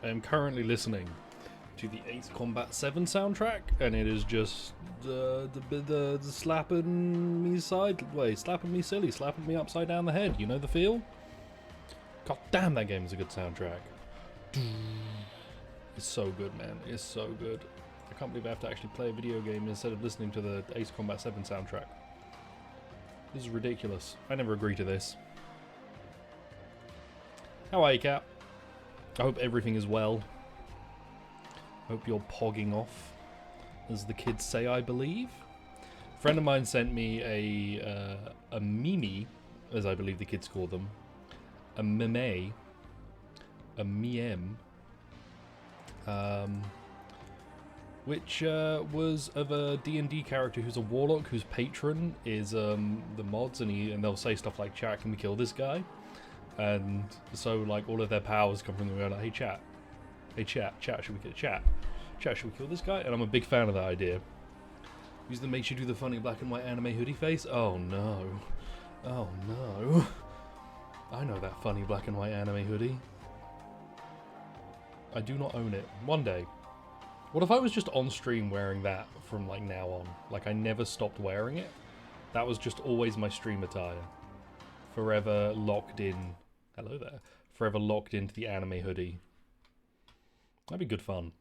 I am currently listening to the Ace Combat 7 soundtrack, and it is just the slapping me sideways, slapping me silly, slapping me upside down the head. You know the feel? God damn, that game is a good soundtrack. It's so good, man. It's so good. I can't believe I have to actually play a video game instead of listening to the Ace Combat 7 soundtrack. This is ridiculous. I never agree to this. How are you, Cap? I hope everything is well. Hope you're pogging off, as the kids say, I believe. A friend of mine sent me a meme, as I believe the kids call them. A meme. A meme. Which was of a D&D character who's a warlock, whose patron is the mods, and they'll say stuff like, "Chat, can we kill this guy?" And so, like, all of their powers come from the like, "Hey chat, should we kill should we kill this guy?" And I'm a big fan of that idea. Use that makes you do the funny black and white anime hoodie face. Oh no, oh no! I know that funny black and white anime hoodie. I do not own it. One day. What if I was just on stream wearing that from like now on? Like I never stopped wearing it. That was just always my stream attire. Forever locked in. Hello there. Forever locked into the anime hoodie. That'd be good fun.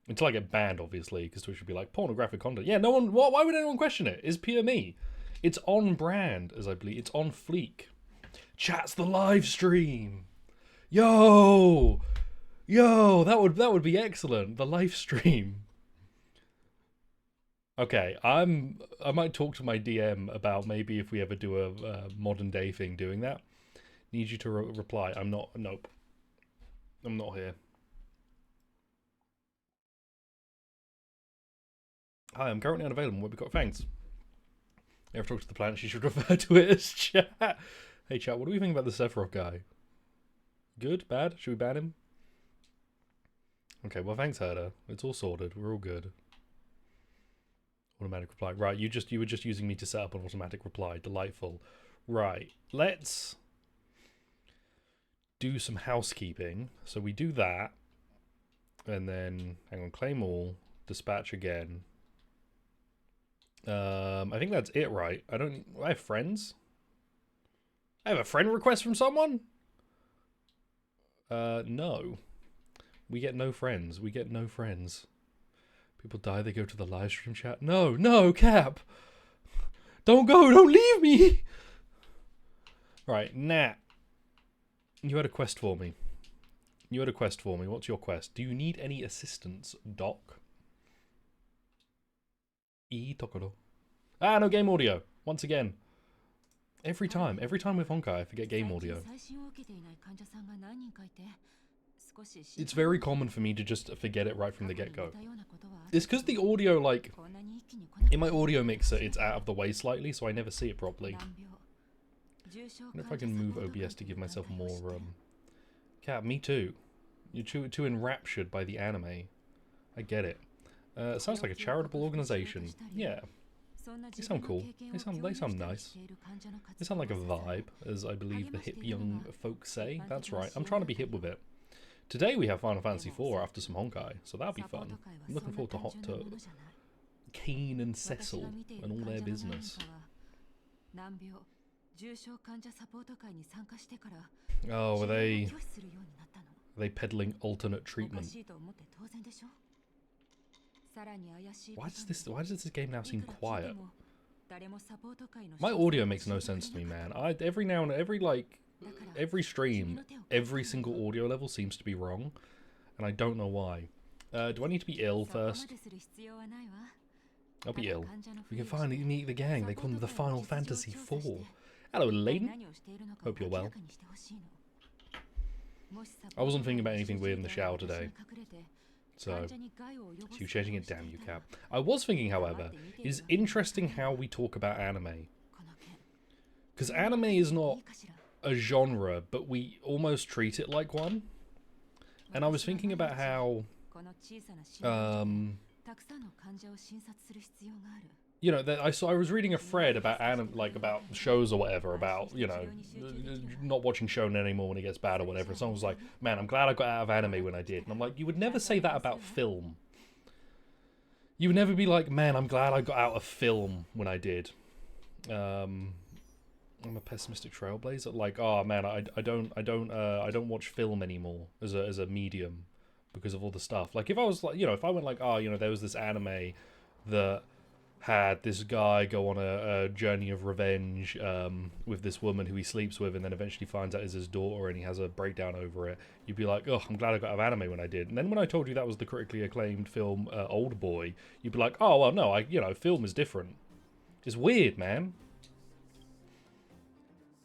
Until I get banned, obviously, because Twitch would be like, pornographic content. Yeah, no one... Why would anyone question it? It's pure me. It's on brand, as I believe. It's on fleek. Chat's the live stream. Yo! Yo, that would be excellent. The live stream. Okay, I might talk to my DM about maybe if we ever do a modern day thing doing that. Need you to reply. I'm not. Nope. I'm not here. Hi, I'm currently unavailable. What we got? Thanks. If I talk to the planet, she should refer to it as chat. Hey, chat. What do we think about the Sephiroth guy? Good? Bad? Should we ban him? Okay. Well, thanks, Herder. It's all sorted. We're all good. Automatic reply. Right. You were just using me to set up an automatic reply. Delightful. Right. Let's do some housekeeping. So we do that, and then hang on, claim all, dispatch again. I think that's it, right? I have friends. I have a friend request from someone. No. We get no friends. We get no friends. People die. They go to the live stream chat. No, no, Cap. Don't go. Don't leave me. Right, Nat. You had a quest for me. What's your quest? Do you need any assistance, Doc? Tokoro. Ah, no game audio. Once again. Every time with Honkai, I forget game audio. It's very common for me to just forget it right from the get-go. It's because the audio, like, in my audio mixer, it's out of the way slightly, so I never see it properly. I wonder if I can move OBS to give myself more, Cat, me too. You're too enraptured by the anime. I get it. It sounds like a charitable organization. Yeah. They sound cool. They sound nice. They sound like a vibe, as I believe the hip young folks say. That's right. I'm trying to be hip with it. Today we have Final Fantasy IV after some Honkai, so that'll be fun. I'm looking forward to Kane and Cecil and all their business. Oh, are they peddling alternate treatment? Why does this game now seem quiet? My audio makes no sense to me, man. Every stream, every single audio level seems to be wrong, and I don't know why. Do I need to be ill first? I'll be ill. We can finally meet the gang. They call them the Final Fantasy IV. Hello, Layden. Hope you're well. I wasn't thinking about anything weird in the shower today. So you changing it? Damn you, Cap. I was thinking, however, it is interesting how we talk about anime. Because anime is not a genre, but we almost treat it like one. And I was thinking about how you know, I was reading a thread about about shows or whatever, about, you know, not watching shonen anymore when it gets bad or whatever. And someone was like, man, I'm glad I got out of anime when I did. And I'm like, you would never say that about film. You would never be like, man, I'm glad I got out of film when I did. I'm a pessimistic trailblazer. Like, oh man, I don't watch film anymore as a medium because of all the stuff. Like, if I was like, you know, if I went like, oh, you know, there was this anime that had this guy go on a journey of revenge with this woman who he sleeps with, and then eventually finds out is his daughter, and he has a breakdown over it. You'd be like, oh, I'm glad I got out of anime when I did. And then when I told you that was the critically acclaimed film Old Boy, you'd be like, oh well, no, you know, film is different. It's weird, man.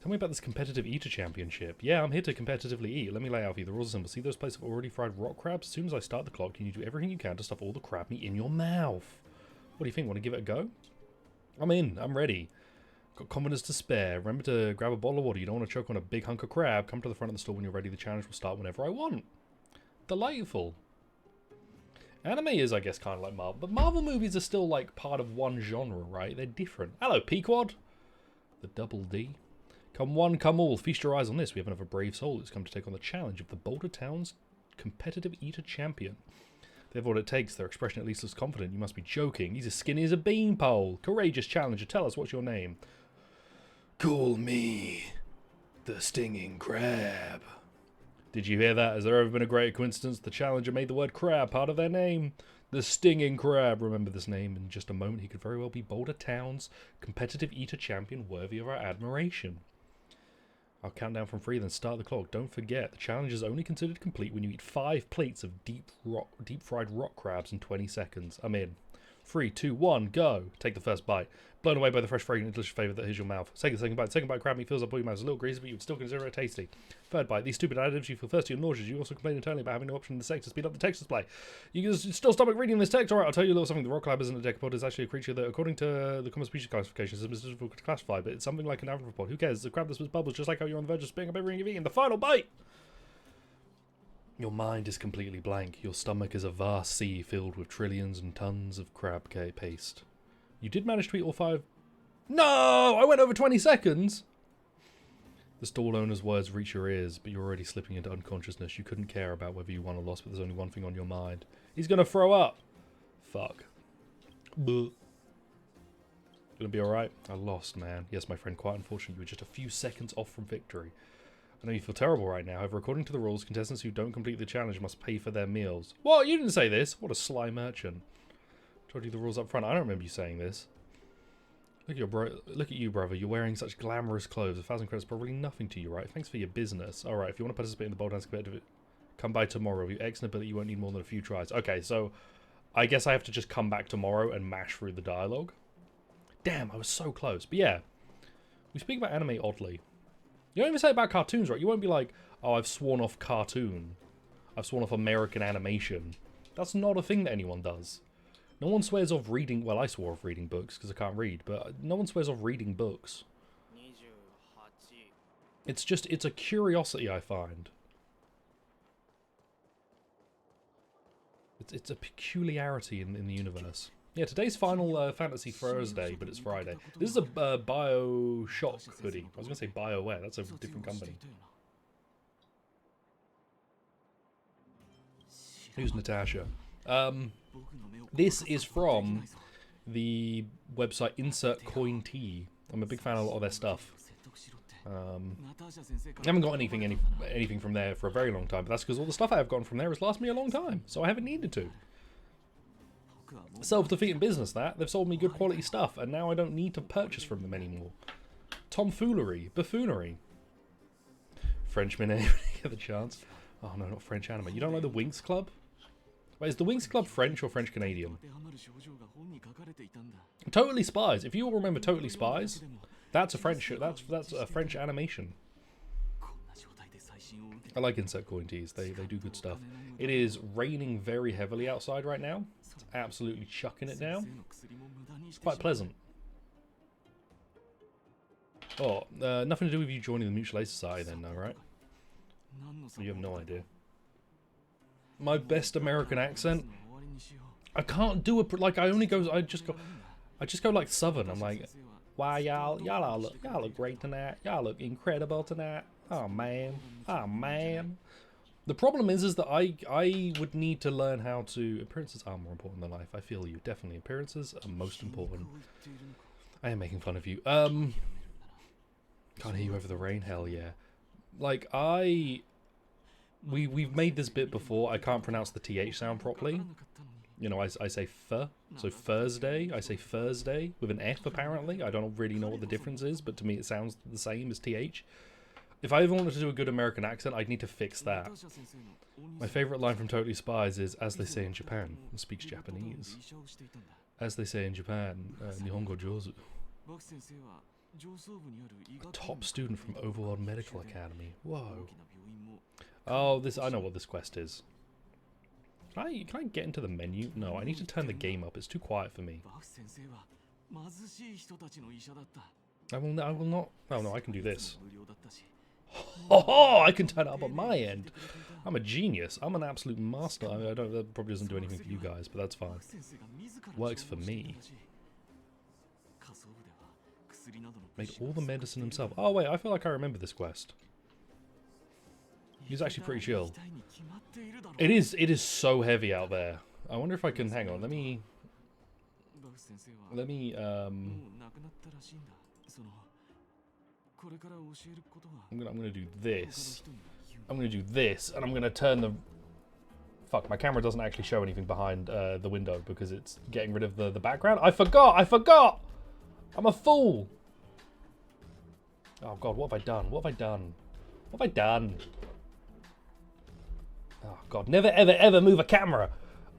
Tell me about this competitive eater championship. Yeah, I'm here to competitively eat. Let me lay out for you. The rules are simple. See those plates of already fried rock crabs? As soon as I start the clock, you need to do everything you can to stuff all the crab meat in your mouth. What do you think? Want to give it a go? I'm in. I'm ready. Got confidence to spare. Remember to grab a bottle of water. You don't want to choke on a big hunk of crab. Come to the front of the store when you're ready. The challenge will start whenever I want. Delightful. Anime is, I guess, kind of like Marvel. But Marvel movies are still, like, part of one genre, right? They're different. Hello, Pequod. The double D. Come one, come all. Feast your eyes on this. We have another brave soul that's come to take on the challenge of the Boulder Town's competitive eater champion. They have what it takes. Their expression at least looks confident. You must be joking. He's as skinny as a beanpole. Courageous challenger. Tell us, what's your name? Call me the Stinging Crab. Did you hear that? Has there ever been a greater coincidence? The challenger made the word crab part of their name. The Stinging Crab. Remember this name. In just a moment, he could very well be Boulder Town's competitive eater champion, worthy of our admiration. I'll count down from 3, then start the clock. Don't forget, the challenge is only considered complete when you eat 5 plates of deep-fried rock crabs in 20 seconds. I'm in. 3, 2, 1, go. Take the first bite. Blown away by the fresh, fragrant, delicious flavour that hits your mouth. Second bite. Second bite, crab meat fills up all your mouth. It's a little greasy, but you would still consider it tasty. Third bite. These stupid additives, you feel thirsty and nauseous. You also complain internally about having no option in the text to speed up the text display. You can still stomach reading this text. Alright, I'll tell you a little something. The rock crab isn't a decapod. It's actually a creature that, according to the common species classification, is difficult to classify, but it's something like an arthropod. Who cares? It's a crab that spits bubbles, just like how you're on the verge of spitting up everything you've eaten. The final bite! Your mind is completely blank. Your stomach is a vast sea filled with trillions and tons of crab paste. You did manage to eat all 5... No! I went over 20 seconds! The stall owner's words reach your ears, but you're already slipping into unconsciousness. You couldn't care about whether you won or lost, but there's only one thing on your mind. He's gonna throw up! Fuck. Bleh. Gonna be alright? I lost, man. Yes, my friend, quite unfortunately, you were just a few seconds off from victory. I know you feel terrible right now. However, according to the rules, contestants who don't complete the challenge must pay for their meals. What? You didn't say this. What a sly merchant. Told you the rules up front. I don't remember you saying this. Look at you, brother. You're wearing such glamorous clothes. 1,000 credits probably nothing to you, right? Thanks for your business. Alright, if you want to participate in the Bold Dance competitive, come by tomorrow. With your excellent ability, you won't need more than a few tries. Okay, so I guess I have to just come back tomorrow and mash through the dialogue. Damn, I was so close. But yeah, we speak about anime oddly. You don't even say it about cartoons, right? You won't be like, oh, I've sworn off cartoon. I've sworn off American animation. That's not a thing that anyone does. No one swears off reading... Well, I swore off reading books because I can't read, but no one swears off reading books. It's just... It's a curiosity, I find. It's a peculiarity in the universe. Yeah, today's Final Fantasy Thursday, but it's Friday. This is a BioShock hoodie. I was going to say BioWare. That's a different company. Who's Natasha? This is from the website Insert Coin T. I'm a big fan of a lot of their stuff. I haven't got anything from there for a very long time, but that's because all the stuff I have gotten from there has lasted me a long time, so I haven't needed to. Self-defeating business, that. They've sold me good quality stuff, and now I don't need to purchase from them anymore. Tomfoolery. Buffoonery. Frenchmen, anybody get the chance? Oh no, not French anime. You don't know the Winx Club? Wait, is the Winx Club French or French-Canadian? Totally Spies. If you all remember Totally Spies, that's a French animation. I like Insect Coin Tees. They do good stuff. It is raining very heavily outside right now. It's absolutely chucking it down. It's quite pleasant. Oh, nothing to do with you joining the Mutual Aid Society then, no, right? You have no idea. My best American accent? I can't do it, like, I just go, I just go like Southern. I'm like, wow, y'all all look great tonight. Y'all look incredible tonight. Oh man, oh man. The problem is that I would need to learn how to. Appearances are more important than life. I feel you. Definitely, appearances are most important. I am making fun of you. Can't hear you over the rain. Hell yeah. Like we've made this bit before. I can't pronounce the th sound properly. You know, I say th, so Thursday. I say Thursday with an f apparently. I don't really know what the difference is, but to me it sounds the same as th. If I ever wanted to do a good American accent, I'd need to fix that. My favorite line from Totally Spies is, as they say in Japan, speaks Japanese. As they say in Japan, Nihongo Jozu. A top student from Overworld Medical Academy. Whoa. Oh, I know what this quest is. Can I get into the menu? No, I need to turn the game up. It's too quiet for me. I will not. Oh no, I can do this. Oh, I can turn it up on my end. I'm a genius. I'm an absolute master. I mean, that probably doesn't do anything for you guys, but that's fine. Works for me. Made all the medicine himself. Oh wait, I feel like I remember this quest. He's actually pretty chill. It is so heavy out there. I wonder if I can hang on. Let me I'm gonna do this. I'm gonna do this, and I'm gonna turn the. Fuck, my camera doesn't actually show anything behind the window because it's getting rid of the background. I forgot! I'm a fool! Oh god, what have I done? What have I done? What have I done? Oh god, never ever move a camera!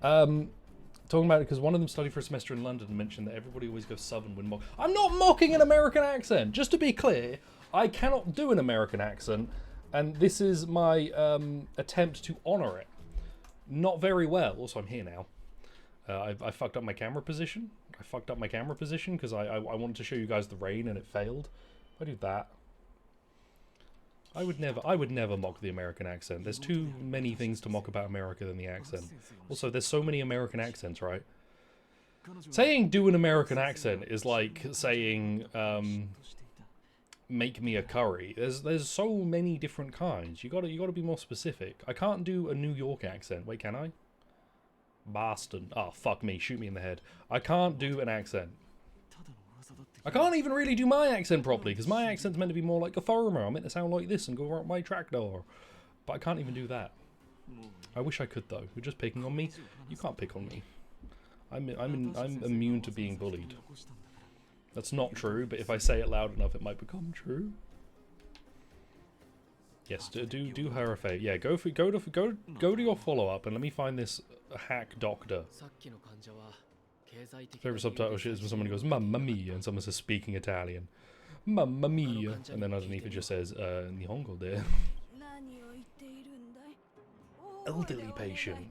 Talking about it because one of them studied for a semester in London and mentioned that everybody always goes Southern when I'm not mocking an American accent! Just to be clear, I cannot do an American accent, and this is my attempt to honour it. Not very well. Also, I'm here now. I fucked up my camera position. Because I wanted to show you guys the rain and it failed. If I do that, I would never mock the American accent. There's too many things to mock about America than the accent. Also, there's so many American accents, right? Saying do an American accent is like saying make me a curry. There's so many different kinds. You gotta be more specific. I can't do a New York accent. Wait, can I? Boston. Oh, fuck me. Shoot me in the head. I can't do an accent. I can't even really do my accent properly, because my accent's meant to be more like a farmer. I'm meant to sound like this and go around my tractor. But I can't even do that. I wish I could, though. You're just picking on me? You can't pick on me. I'm immune to being bullied. That's not true, but if I say it loud enough, it might become true. Yes, do her a favor. Yeah, go to your follow-up and let me find this hack doctor. Favorite subtitle shit is when someone goes "Mamma mia" and someone says speaking Italian, "Mamma mia," and then underneath it just says "Nihongo de." Elderly patient,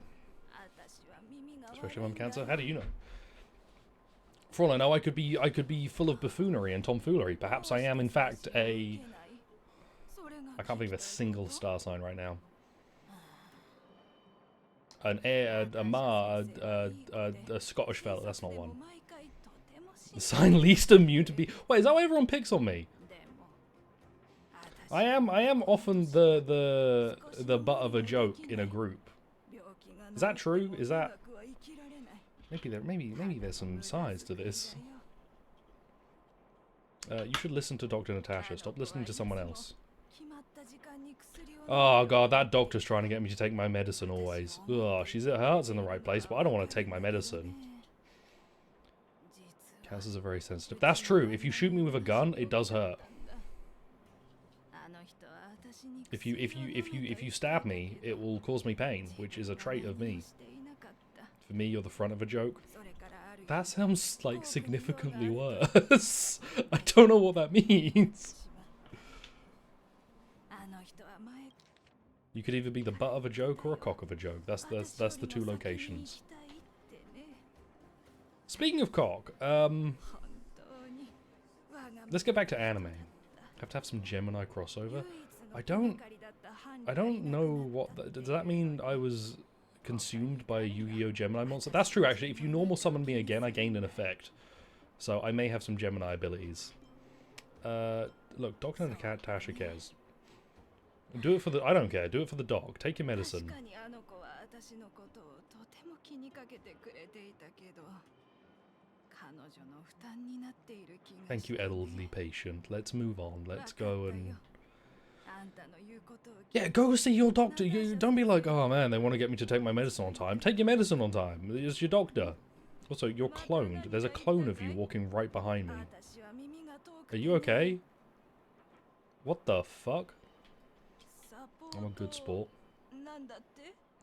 especially if I'm cancer. How do you know? For all I know, I could be full of buffoonery and tomfoolery. Perhaps I am, in fact, a. I can't think of a single star sign right now. An heir, a Scottish fella. That's not one. The sign least immune to be. Wait, is that why everyone picks on me? I am often the butt of a joke in a group. Is that true? Is that? Maybe there's some sides to this. You should listen to Dr. Natasha. Stop listening to someone else. Oh god, that doctor's trying to get me to take my medicine always. Ugh, her heart's in the right place, but I don't want to take my medicine. Cancers are very sensitive. That's true. If you shoot me with a gun, it does hurt. If you stab me, it will cause me pain, which is a trait of me. For me, you're the front of a joke. That sounds like significantly worse. I don't know what that means. You could either be the butt of a joke or a cock of a joke. That's the two locations. Speaking of cock, let's get back to anime. Have to have some Gemini crossover. I don't know what. Does that mean I was consumed by a Yu-Gi-Oh! Gemini monster? That's true, actually. If you normal summon me again, I gained an effect. So I may have some Gemini abilities. Look, Dr. Natasha cares. Do it for the... I don't care. Do it for the dog. Take your medicine. Thank you, elderly patient. Let's move on. Let's go and... Yeah, go see your doctor. You don't be like, oh man, they want to get me to take my medicine on time. Take your medicine on time. It's your doctor. Also, you're cloned. There's a clone of you walking right behind me. Are you okay? What the fuck? I'm a good sport.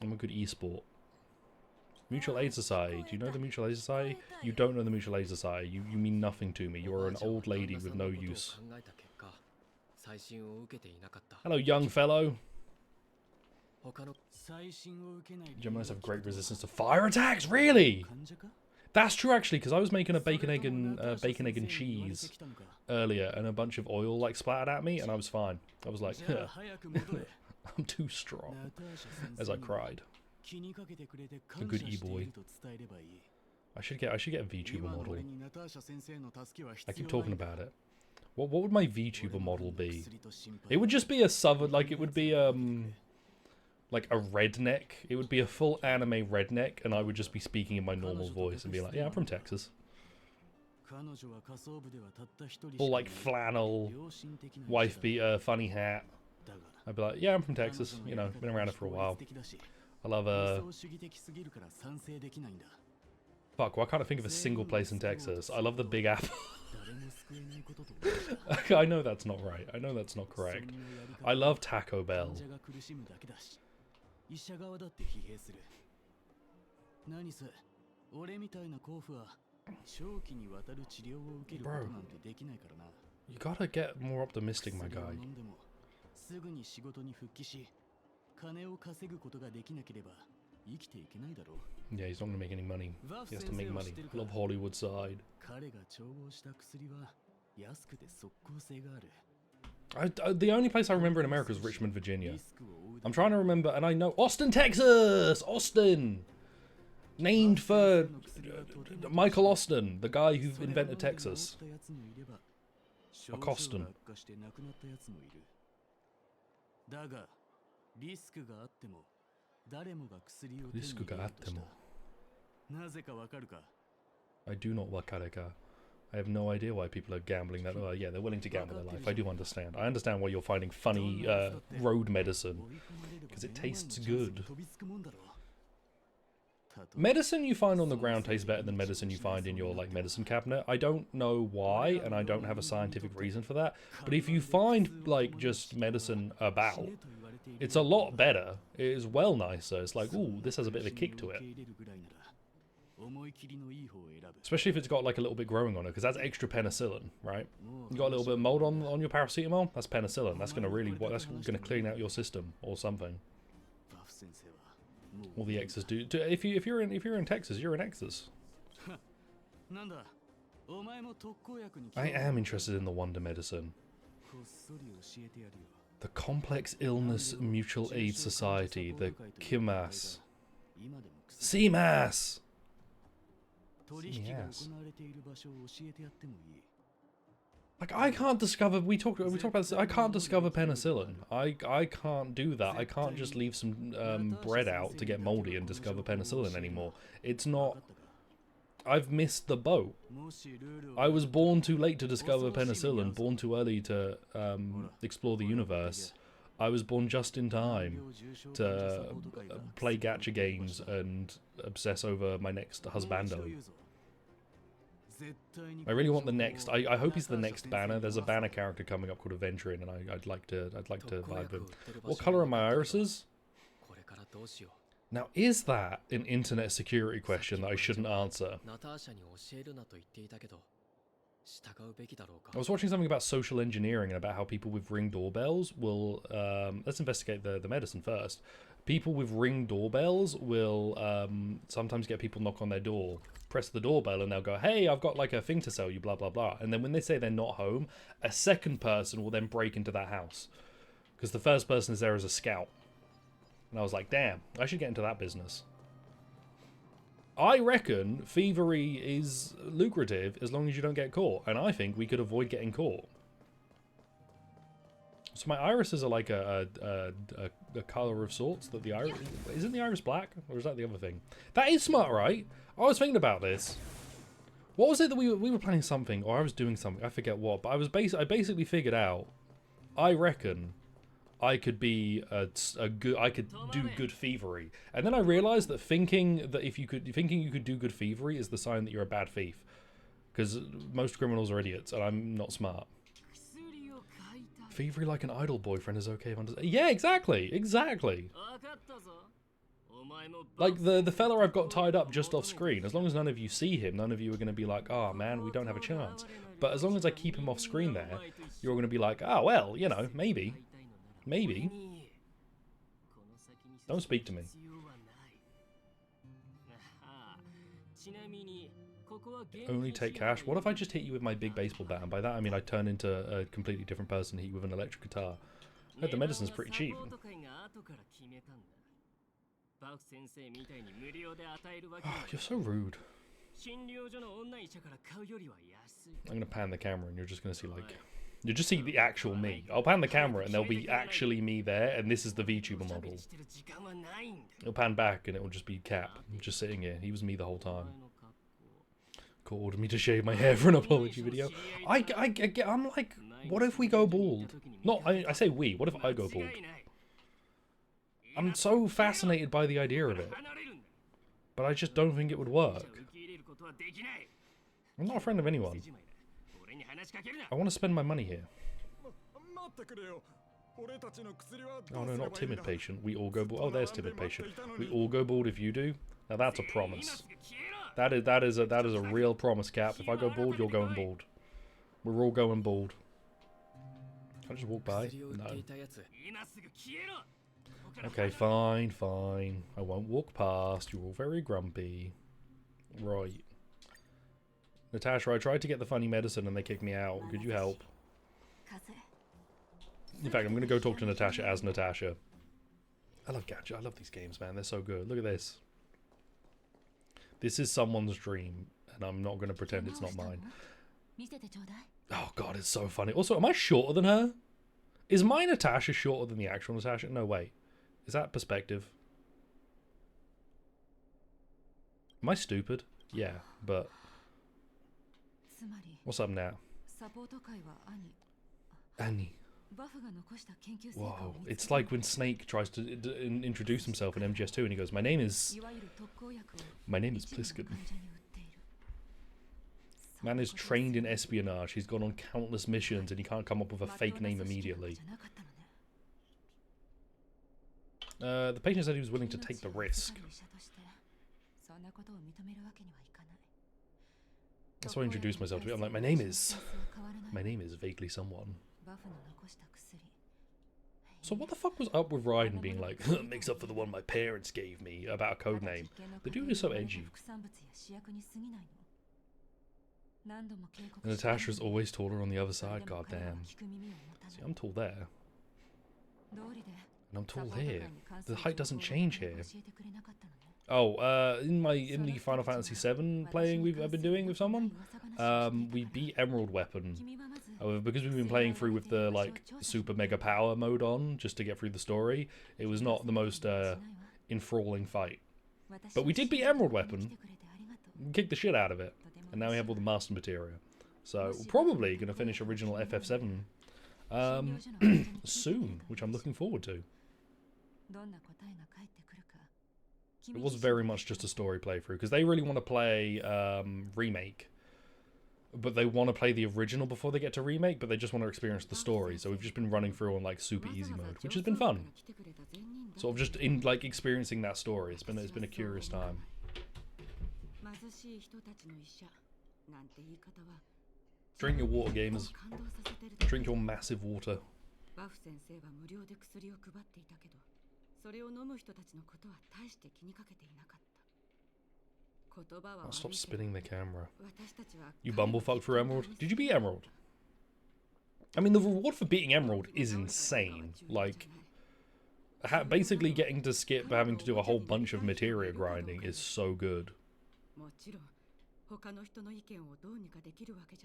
I'm a good e-sport. Mutual Aid Society. Do you know the Mutual Aid Society? You don't know the Mutual Aid Society. You mean nothing to me. You're an old lady with no use. Hello, young fellow. Geminis have great resistance to fire attacks. Really? That's true, actually, because I was making a bacon, egg, and cheese earlier, and a bunch of oil like splattered at me, and I was fine. I was like, I'm too strong, as I cried. A good e-boy. I should get a VTuber model. I keep talking about it. What would my VTuber model be? It would just be a southern, like it would be like a redneck. It would be a full anime redneck, and I would just be speaking in my normal voice and be like, yeah, I'm from Texas. All like flannel, wife beater, funny hat. I'd be like, yeah, I'm from Texas. You know, been around it for a while. I love Fuck, why can't I think of a single place in Texas? I love the Big Apple. I know that's not right. I know that's not correct. I love Taco Bell. Bro, you gotta get more optimistic, my guy. Yeah, he's not gonna make any money. He has to make money. Love Hollywood side. The only place I remember in America is Richmond, Virginia. I'm trying to remember, and I know Austin, Texas. Austin, named for Michael Austin, the guy who invented Texas. Austin. I do not wakareka. I have no idea why people are gambling that. Oh, yeah, they're willing to gamble their life. I do understand. I understand why you're finding funny road medicine. Because it tastes good. Medicine you find on the ground tastes better than medicine you find in your like medicine cabinet. I don't know why, and I don't have a scientific reason for that. But if you find like just medicine about, it's a lot better. It is well nicer. It's like, ooh, this has a bit of a kick to it. Especially if it's got like a little bit growing on it, because that's extra penicillin, right? You got a little bit of mold on your paracetamol. That's penicillin. That's gonna really, that's gonna clean out your system or something. All the X's do. If you're in Texas, you're in Texas. I am interested in the Wonder Medicine. The Complex Illness Mutual Aid Society, the KIMAS. CMAS! Yes. Like, I can't discover, we talked about this, I can't discover penicillin. I can't do that. I can't just leave some bread out to get moldy and discover penicillin anymore. It's not, I've missed the boat. I was born too late to discover penicillin, born too early to explore the universe. I was born just in time to play gacha games and obsess over my next husbando. I really want the next. I hope he's the next banner. There's a banner character coming up called Adventuring, and I'd like to vibe him. What color are my irises? Now, is that an internet security question that I shouldn't answer? I was watching something about social engineering and about how people with Ring doorbells will... let's investigate the medicine first. People with Ring doorbells will sometimes get people knock on their door, press the doorbell, and they'll go, hey, I've got like a thing to sell you, blah, blah, blah. And then when they say they're not home, a second person will then break into that house. Because the first person is there as a scout. And I was like, damn, I should get into that business. I reckon thievery is lucrative as long as you don't get caught, and I think we could avoid getting caught. So my irises are like a color of sorts. That the iris isn't the iris black, or is that the other thing? That is smart, right? I was thinking about this. What was it that we were planning something, or I was doing something? I forget what, but I basically figured out. I reckon I could be I could do good thievery, and then I realized that thinking you could do good thievery is the sign that you're a bad thief, because most criminals are idiots, and I'm not smart. Thievery like an idle boyfriend is okay if yeah, exactly. Like the fella I've got tied up just off screen, as long as none of you see him, none of you are going to be like, oh man, we don't have a chance. But as long as I keep him off screen there, you're going to be like, oh well, you know, maybe. Don't speak to me. Only take cash. What if I just hit you with my big baseball bat? And by that I mean I turn into a completely different person, hit you with an electric guitar. I heard the medicine's pretty cheap. Oh, you're so rude. I'm gonna pan the camera and you're just gonna see like... You'll just see the actual me. I'll pan the camera and there'll be actually me there, and this is the VTuber model. It'll pan back and it will just be Cap, just sitting here. He was me the whole time. Ordered me to shave my hair for an apology video. I'm like, what if we go bald? Not, I say we, what if I go bald? I'm so fascinated by the idea of it. But I just don't think it would work. I'm not a friend of anyone. I want to spend my money here. Oh no, not timid patient. We all go bald. Oh, there's timid patient. We all go bald if you do. Now that's a promise. That is a real promise, Cap. If I go bald, you're going bald. We're all going bald. Can I just walk by? No. Okay, fine. I won't walk past. You're all very grumpy. Right. Natasha, I tried to get the funny medicine and they kicked me out. Could you help? In fact, I'm going to go talk to Natasha as Natasha. I love Gacha. I love these games, man. They're so good. Look at this. This is someone's dream, and I'm not going to pretend it's not mine. Oh god, it's so funny. Also, am I shorter than her? Is my Natasha shorter than the actual Natasha? No, wait. Is that perspective? Am I stupid? Yeah, but... What's up now? Annie. Whoa, it's like when Snake tries to introduce himself in MGS2 and he goes, my name is Pliskin. Man is trained in espionage, he's gone on countless missions and he can't come up with a fake name immediately. The patient said he was willing to take the risk. That's why I introduced myself to me. I'm like, my name is vaguely someone. So what the fuck was up with Raiden being like, makes up for the one my parents gave me about a code name? The dude is so edgy. And Natasha's always taller on the other side, goddamn. See, I'm tall there. And I'm tall here. The height doesn't change here. Oh, in the Final Fantasy VII playing I've been doing with someone, we beat Emerald Weapon. However, because we've been playing through with the like super mega power mode on just to get through the story, it was not the most enthralling fight. But we did beat Emerald Weapon, kicked the shit out of it, and now we have all the master material. So we're probably going to finish original FF7 soon, which I'm looking forward to. It was very much just a story playthrough, because they really want to play Remake. But they want to play the original before they get to Remake, but they just want to experience the story. So we've just been running through on like super easy mode, which has been fun. Sort of just in like experiencing that story. It's been a curious time. Drink your water, gamers. Drink your massive water. Oh, stop spinning the camera. You bumblefucked for Emerald? Did you beat Emerald? I mean, the reward for beating Emerald is insane. Like, basically getting to skip having to do a whole bunch of materia grinding is so good.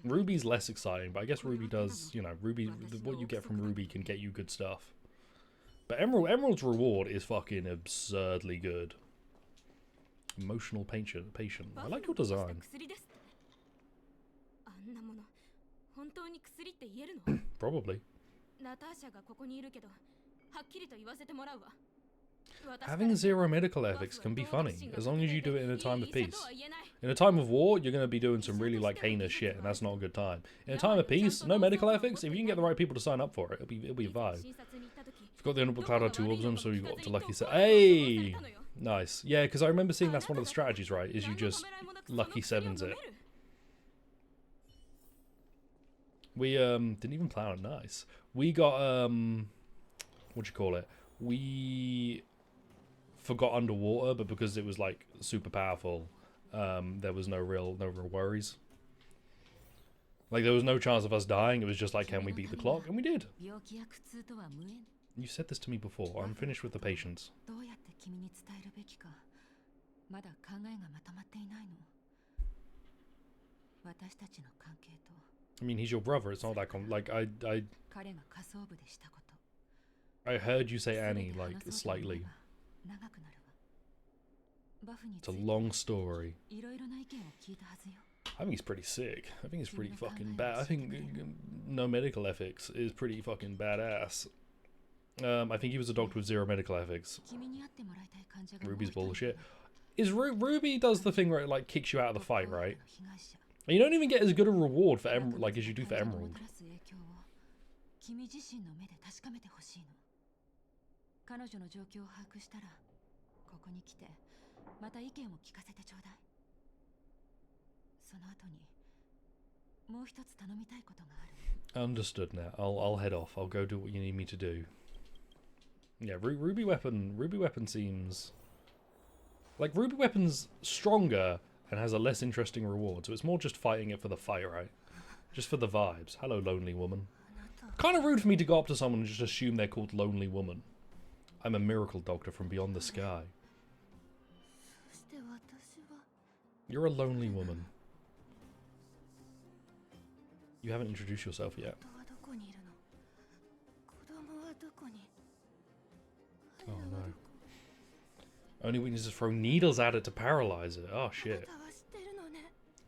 Ruby's less exciting, but I guess Ruby does, you know, what you get from Ruby can get you good stuff. But Emerald's reward is fucking absurdly good. Emotional patient. I like your design. Probably. Having zero medical ethics can be funny, as long as you do it in a time of peace. In a time of war, you're going to be doing some really like heinous shit, and that's not a good time. In a time of peace, no medical ethics, if you can get the right people to sign up for it, it'll be a vibe. You've got the Honorable Cloud had 2 orbs them, so you got up to Lucky 7. Hey! Nice. Yeah, because I remember seeing that's one of the strategies, right? Is you just Lucky 7s it. We didn't even plan it. Nice. We got what'd you call it? We forgot underwater, but because it was like super powerful, there was no real worries. Like there was no chance of us dying. It was just like, can we beat the clock? And we did. You said this to me before. I'm finished with the patients. I mean, he's your brother. It's not that like I heard you say Annie like slightly. It's a long story. I think he's pretty sick. I think he's pretty fucking bad. I think no medical ethics is pretty fucking badass. I think he was a doctor with zero medical ethics. Ruby's bullshit. Is Ruby does the thing where it like kicks you out of the fight, right? And you don't even get as good a reward for Emerald like as you do for Emerald. Understood now. I'll head off. I'll go do what you need me to do. Yeah, Ruby Weapon seems like Ruby Weapon's stronger and has a less interesting reward, so it's more just fighting it for the fight, right? Just for the vibes. Hello, lonely woman. Kind of rude for me to go up to someone and just assume they're called Lonely Woman. I'm a miracle doctor from beyond the sky. You're a lonely woman. You haven't introduced yourself yet. Oh no. Only weakness is throw needles at it to paralyze it. Oh shit.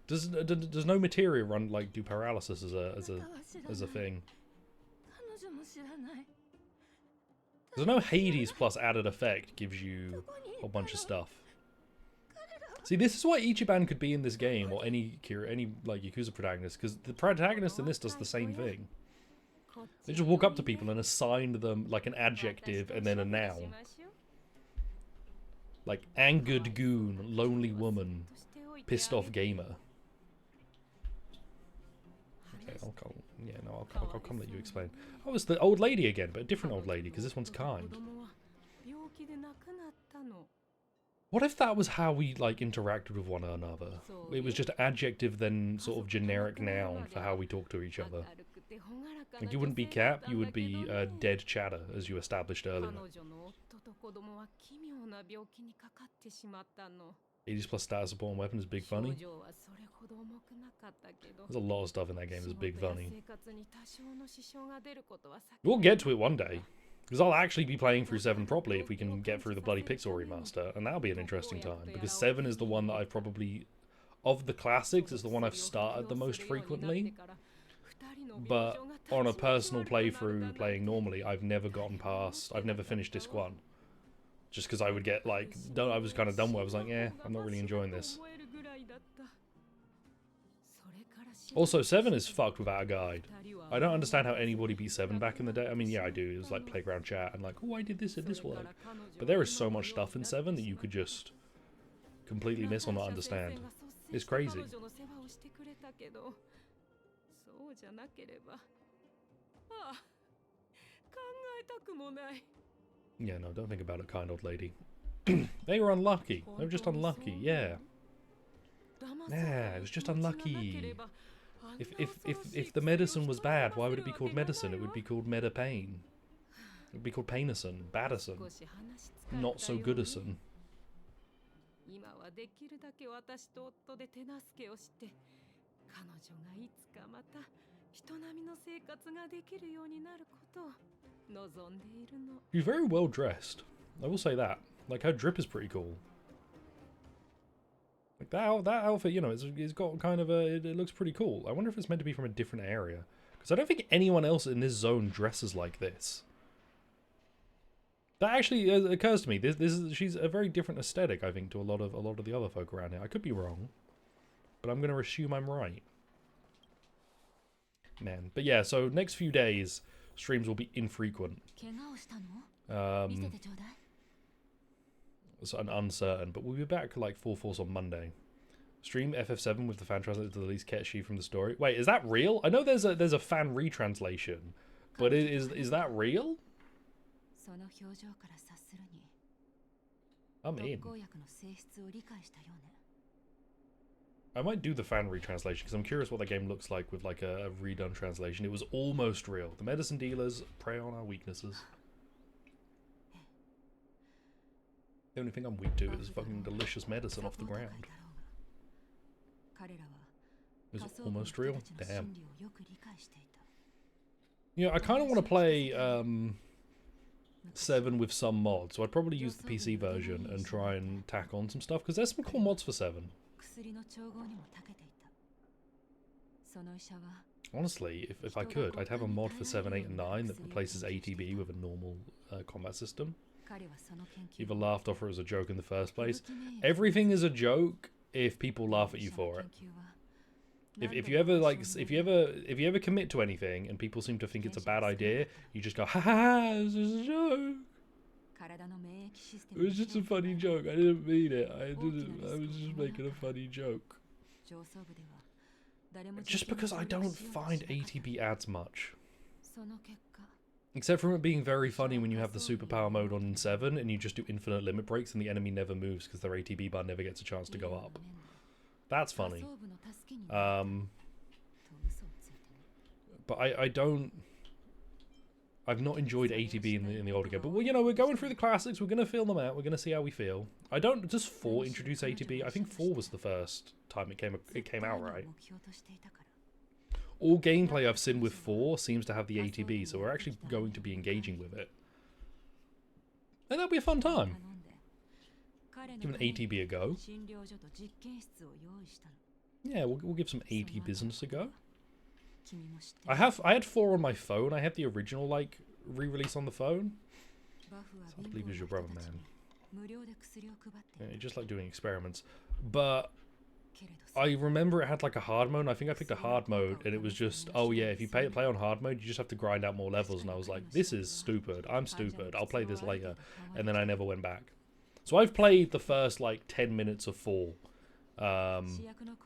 Does no materia run like do paralysis as a thing? There's no Hades plus added effect gives you a bunch of stuff. See, this is why Ichiban could be in this game or any like Yakuza protagonist, because the protagonist in this does the same thing. They just walk up to people and assign them like an adjective and then a noun. Like angered goon, lonely woman, pissed off gamer. Okay, I'll come let you explain. Oh, it's the old lady again, but a different old lady, because this one's kind. What if that was how we like interacted with one another? It was just adjective then sort of generic noun for how we talk to each other. Like you wouldn't be Cap, you would be dead chatter, as you established earlier. 80s plus status support and weapon is big funny. There's a lot of stuff in that game that's big funny. We'll get to it one day. Because I'll actually be playing through 7 properly if we can get through the bloody Pixel remaster, and that'll be an interesting time, because 7 is the one that I've probably, of the classics, is the one I've started the most frequently, but on a personal playthrough, playing normally, I've never finished Disc 1, just because I would get, like, I was kind of done with it. I was like, yeah, I'm not really enjoying this. Also, 7 is fucked without a guide. I don't understand how anybody beat 7 back in the day. I mean, yeah, I do. It was like playground chat and like, oh, I did this and this work. But there is so much stuff in 7 that you could just completely miss or not understand. It's crazy. Yeah, no, don't think about it, kind old lady. They were unlucky. They were just unlucky, yeah. Yeah, it was just unlucky. If the medicine was bad, why would it be called medicine? It would be called Meda-Pain. It would be called Painison, Badison, not so goodison. 今はできるだけ私と夫で手助けをして、彼女がいつかまた人並みの生活ができるようになることを望んでいるの。You're very well dressed. I will say that. Like, her drip is pretty cool. Like, that outfit, you know, it's got kind of a... It looks pretty cool. I wonder if it's meant to be from a different area. Because I don't think anyone else in this zone dresses like this. That actually occurs to me. She's a very different aesthetic, I think, to a lot of the other folk around here. I could be wrong, but I'm going to assume I'm right. Man, but yeah. So next few days, streams will be infrequent. It's uncertain, but we'll be back like full force on Monday. Stream FF7 with the fan translator to the least catchy from the story. Wait, is that real? I know there's a fan retranslation, but is that real? I'm in. I might do the fan retranslation because I'm curious what the game looks like with like a redone translation. It was almost real. The medicine dealers prey on our weaknesses. The only thing I'm weak to is fucking delicious medicine off the ground. It was almost real? Damn. Yeah, I kind of want to play 7 with some mods, so I'd probably use the PC version and try and tack on some stuff, because there's some cool mods for 7. Honestly, if I could, I'd have a mod for 7, 8, and 9 that replaces ATB with a normal combat system. Either laughed off or as a joke in the first place. Everything is a joke if people laugh at you for it. If you ever commit to anything and people seem to think it's a bad idea, you just go, ha ha ha, this is a joke. It was just a funny joke. I didn't mean it. I was just making a funny joke. Just because I don't find ATB ads much. Except for it being very funny when you have the superpower mode on in 7 and you just do infinite limit breaks and the enemy never moves because their ATB bar never gets a chance to go up. That's funny. But I've not enjoyed ATB in the older game. But, well, you know, we're going through the classics. We're going to feel them out. We're going to see how we feel. Does 4 introduce ATB? I think 4 was the first time it came out, right? All gameplay I've seen with 4 seems to have the ATB, so we're actually going to be engaging with it. And that'll be a fun time. Give an ATB a go. Yeah, we'll give some AT business a go. I had 4 on my phone. I had the original, like, re-release on the phone. It's hard to believe it's your brother, man. Yeah, just like doing experiments. But I remember it had like a hard mode, and I think I picked a hard mode, and it was just, oh yeah, if you play on hard mode, you just have to grind out more levels, and I was like, this is stupid. I'm stupid. I'll play this later. And then I never went back. So I've played the first, like, 10 minutes of 4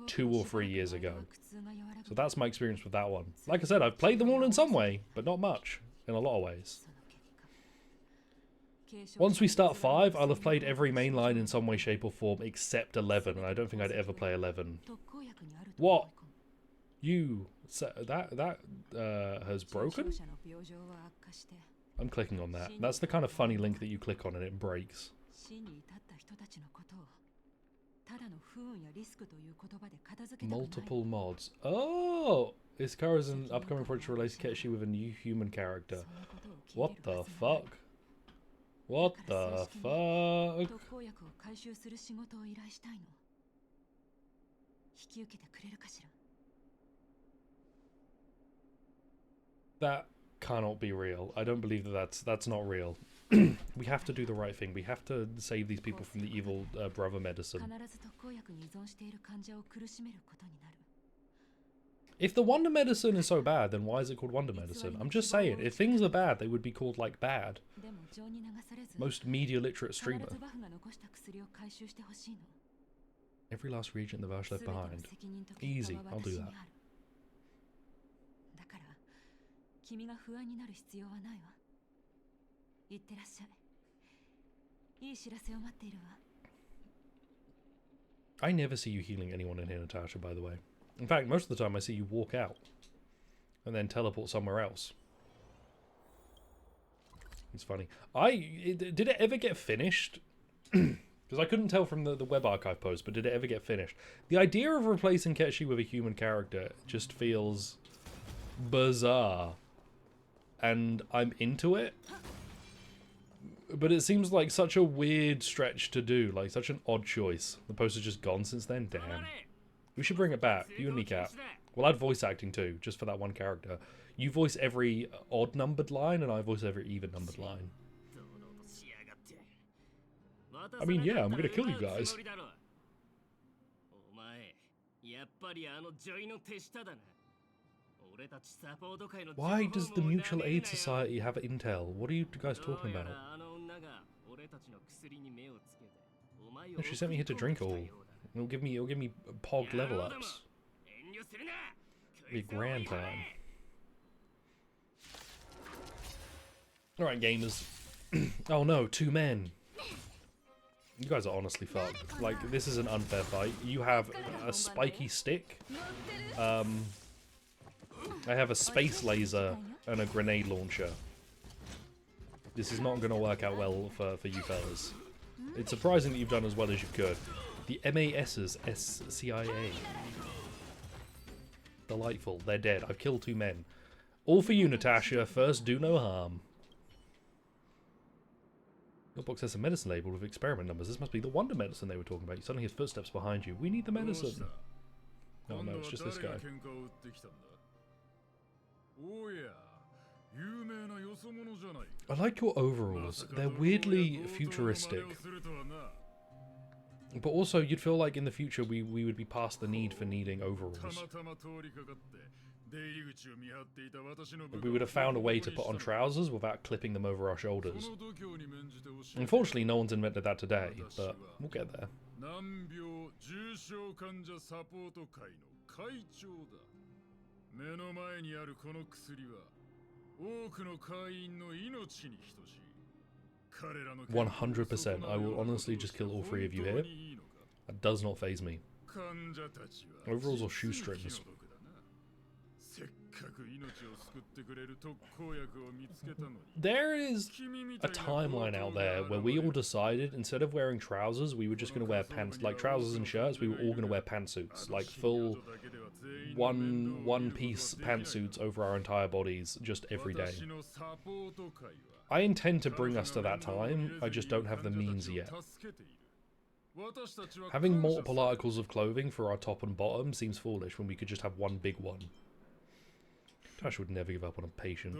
2 or 3 years ago. So that's my experience with that one. Like I said, I've played them all in some way, but not much, in a lot of ways. Once we start 5, I'll have played every main line in some way, shape, or form except 11, and I don't think I'd ever play 11. What? You... That has broken? I'm clicking on that. That's the kind of funny link that you click on and it breaks. Multiple mods. Oh! Iskara is an upcoming project to replace Ketshi with a new human character. What the fuck? What the fuck? That cannot be real. I don't believe that's not real. We have to do the right thing. We have to save these people from the evil brother medicine. If the wonder medicine is so bad, then why is it called wonder medicine? I'm just saying, if things are bad, they would be called, like, bad. Most media literate streamer. Every last reagent the Vash left behind. Easy, I'll do that. I never see you healing anyone in here, Natasha, by the way. In fact, most of the time I see you walk out and then teleport somewhere else. It's funny. Did it ever get finished? Because I couldn't tell from the web archive post, but did it ever get finished? The idea of replacing Ketchy with a human character just feels bizarre. And I'm into it. But it seems like such a weird stretch to do, like such an odd choice. The post has just gone since then, damn. We should bring it back, you and me, Cat. We'll add voice acting too, just for that one character. You voice every odd numbered line, and I voice every even numbered line. I mean, yeah, I'm gonna kill you guys. Why does the Mutual Aid Society have intel? What are you guys talking about? No, she sent me here to drink all. It'll give me POG level ups. It'll be a grand time. Alright, gamers. Oh no, 2 men. You guys are honestly fucked. Like, this is an unfair fight. You have a spiky stick. I have a space laser and a grenade launcher. This is not going to work out well for you fellas. It's surprising that you've done as well as you could. The MAS's SCIA. Delightful. They're dead. I've killed 2 men. All for you, Natasha. First, do no harm. Your box has a medicine label with experiment numbers. This must be the wonder medicine they were talking about. You suddenly hear footsteps behind you. We need the medicine. Oh no, it's just this guy. I like your overalls. They're weirdly futuristic. But also, you'd feel like in the future we would be past the need for needing overalls. We would have found a way to put on trousers without clipping them over our shoulders. Unfortunately, no one's invented that today, but we'll get there. "100%. I will honestly just kill all 3 of you here. That does not faze me. Overalls or shoestrings. There is a timeline out there where we all decided instead of wearing trousers, we were just going to wear pants, like trousers and shirts. We were all going to wear pantsuits, like full one-piece pantsuits over our entire bodies, just every day. I intend to bring us to that time. I just don't have the means yet. Having multiple articles of clothing for our top and bottom seems foolish when we could just have one big one. Tash would never give up on a patient.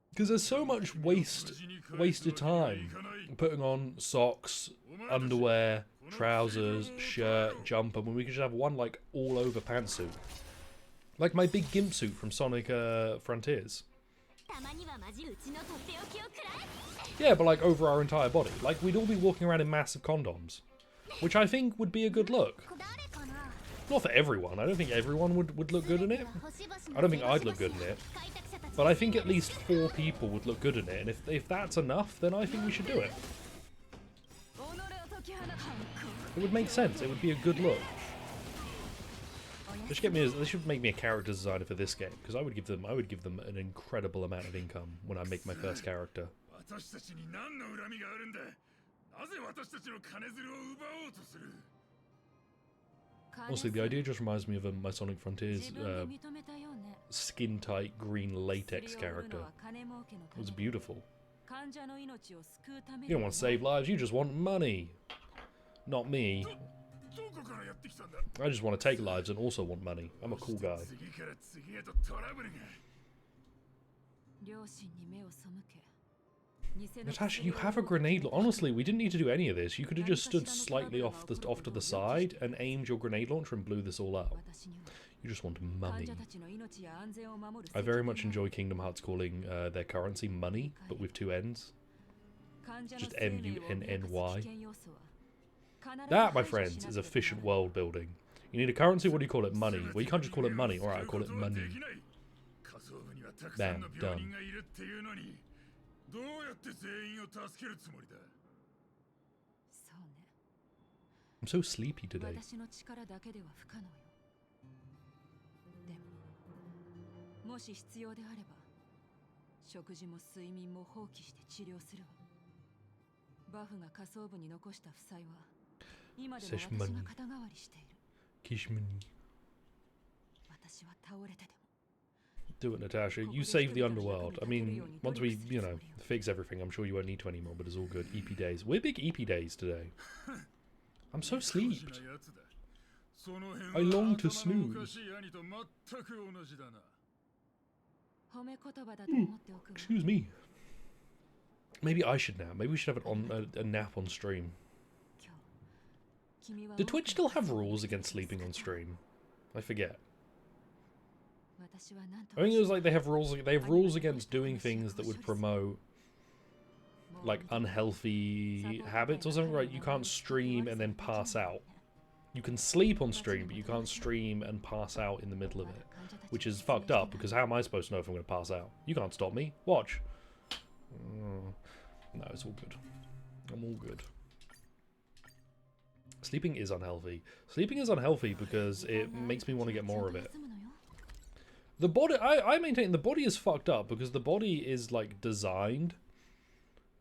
Because there's so much wasted time putting on socks, underwear, trousers, shirt, jumper, when we could just have one like all over pantsuit. Like my big gimp suit from Sonic Frontiers. Yeah, but like over our entire body. Like we'd all be walking around in massive condoms. Which I think would be a good look. Not for everyone. I don't think everyone would look good in it. I don't think I'd look good in it. But I think at least 4 people would look good in it. And if that's enough, then I think we should do it. It would make sense. It would be a good look. They should make me a character designer for this game, because I would give them an incredible amount of income when I make my first character. Honestly, the idea just reminds me of my Sonic Frontiers skin-tight green latex character. It was beautiful. You don't want to save lives, you just want money. Not me. I just want to take lives and also want money. I'm a cool guy. Natasha, you have a grenade. Honestly, we didn't need to do any of this. You could have just stood slightly off to the side and aimed your grenade launcher and blew this all up. You just want money. I very much enjoy Kingdom Hearts calling their currency money, but with 2 N's. Just M-U-N-N-Y. That, my friends, is efficient world building. You need a currency, what do you call it? Money. Well, you can't just call it money. Alright, I call it money. Bam, done. I'm so sleepy today. 食事も睡眠も放棄して治療するわ。バフが下層部に残した負債は今でも私が肩代わりしている。私は倒れてでも。Do it, Natasha. You save the underworld. I mean, once we, you know, fix everything, I'm sure you won't need to anymore, but it's all good. EP days. We're big EP days today. I'm so sleeped. I long to snooze. Excuse me. Maybe I should nap. Maybe we should have a nap on stream. Do Twitch still have rules against sleeping on stream? I forget. I think it was like they have rules against doing things that would promote like unhealthy habits or something, right? You can't stream and then pass out. You can sleep on stream, but you can't stream and pass out in the middle of it, which is fucked up because how am I supposed to know if I'm going to pass out? You can't stop me. Watch. No, it's all good. I'm all good. Sleeping is unhealthy. Sleeping is unhealthy because it makes me want to get more of it. The body, I maintain the body is fucked up because the body is like designed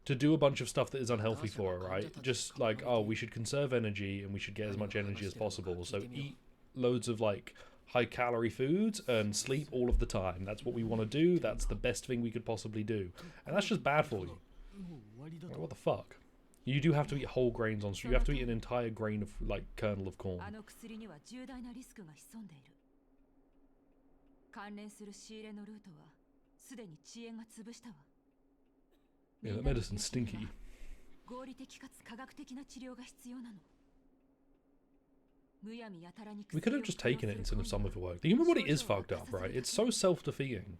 to do a bunch of stuff that is unhealthy for it, right? Just like, oh, we should conserve energy and we should get as much energy as possible. So eat loads of like high calorie foods and sleep all of the time. That's what we want to do. That's the best thing we could possibly do. And that's just bad for you. Like, what the fuck? You do have to eat whole grains on stream. You have to eat an entire grain of like kernel of corn. Yeah, that medicine's stinky. We could have just taken it instead of some of it worked. The human body is fucked up, right? It's so self-defeating.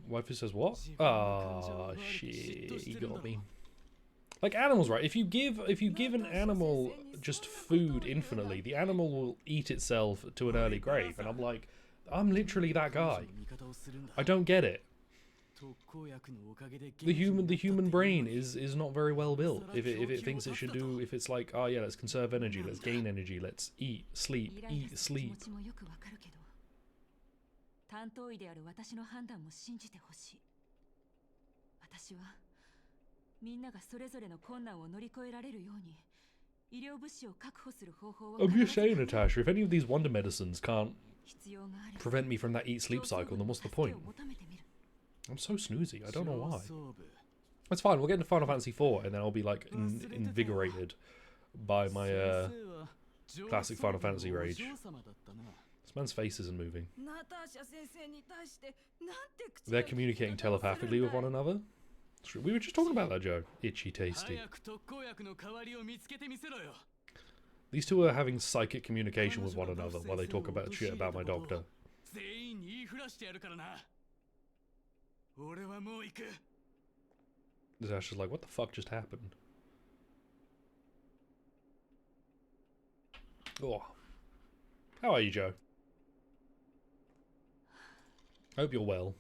Wife says what? Ah, shit, he got me. Like animals, right? If you give an animal just food infinitely, the animal will eat itself to an early grave. And I'm like, I'm literally that guy. I don't get it. The human brain is not very well built. If it thinks it should do, if it's like, oh yeah, let's conserve energy, let's gain energy, let's eat, sleep. I'm just saying, Natasha, if any of these wonder medicines can't prevent me from that eat-sleep cycle, then what's the point? I'm so snoozy, I don't know why. That's fine, we'll get into Final Fantasy IV, and then I'll be like invigorated by my classic Final Fantasy rage. This man's face isn't moving. They're communicating telepathically with one another? We were just talking about that, Joe. Itchy tasty. These two are having psychic communication with one another while they talk about shit about my doctor. Ash is like, what the fuck just happened? Oh. How are you, Joe? Hope you're well.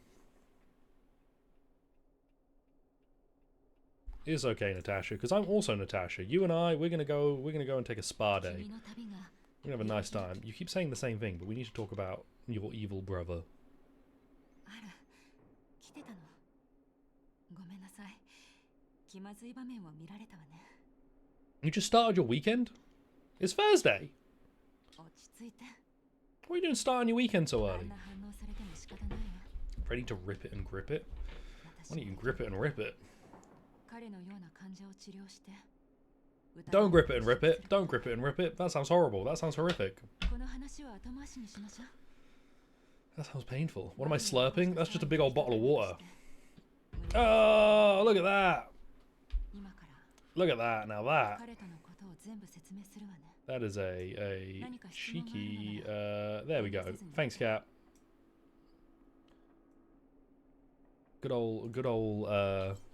It's okay, Natasha, because I'm also Natasha. You and I, we're gonna go and take a spa day. We're gonna have a nice time. You keep saying the same thing, but we need to talk about your evil brother. You just started your weekend? It's Thursday! What are you doing starting your weekend so early? Ready to rip it and grip it? Why don't you grip it and rip it? Don't grip it and rip it. Don't grip it and rip it. That sounds horrible. That sounds horrific. That sounds painful. What am I slurping? That's just a big old bottle of water. Oh, look at that. Look at that. Now that is a cheeky, there we go. Thanks, Cat. Good old,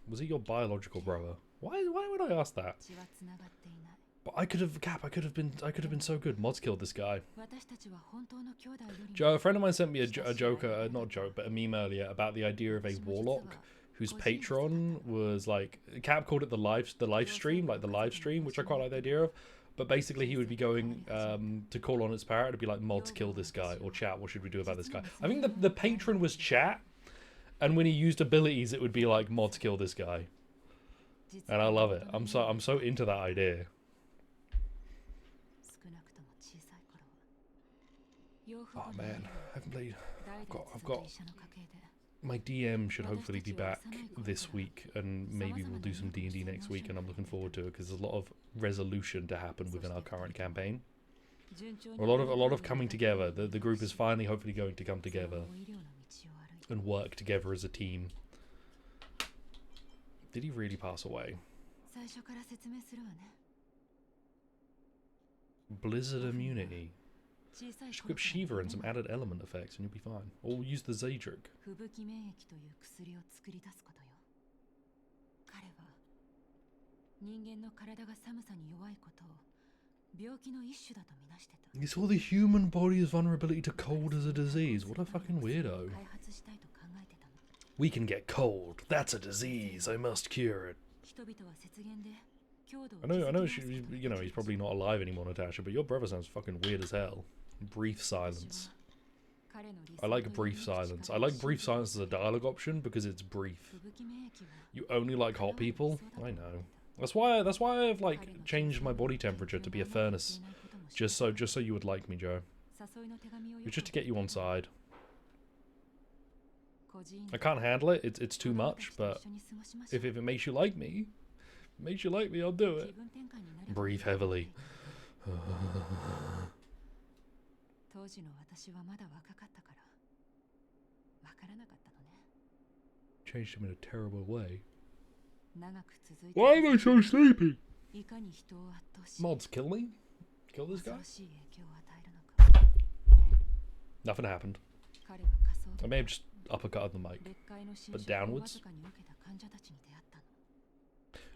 was he your biological brother? Why would I ask that? But I could have been so good. Mods killed this guy. Joe, a friend of mine sent me a joke, not a joke, but a meme earlier about the idea of a warlock whose patron was like, Cap called it the live stream, which I quite like the idea of, But basically he would be going to call on its parrot to be like, mods, kill this guy, or chat, what should we do about this guy? I think the patron was chat, and when he used abilities it would be like, mods, kill this guy. And I love it. I'm so into that idea. Oh man, I haven't played. I've got my DM should hopefully be back this week, and maybe we'll do some D&D next week, and I'm looking forward to it because there's a lot of resolution to happen within our current campaign. A lot of coming together. The group is finally hopefully going to come together and work together as a team. Did he really pass away? Blizzard immunity. Just equip Shiva and some added element effects and you'll be fine. Or use the Zaedric. He saw the human body's vulnerability to cold as a disease. What a fucking weirdo. We can get cold. That's a disease. I must cure it. I know. You know, he's probably not alive anymore, Natasha. But your brother sounds fucking weird as hell. Brief silence. I like brief silence. I like brief silence as a dialogue option because it's brief. You only like hot people? I know. That's why I've like changed my body temperature to be a furnace, just so you would like me, Joe. It's just to get you on side. I can't handle it. It's too much. But if it makes you like me, I'll do it. Breathe heavily. Changed him in a terrible way. Why am I so sleepy? Mods, kill me? Kill this guy? Nothing happened. I may have just uppercutted the mic, but downwards.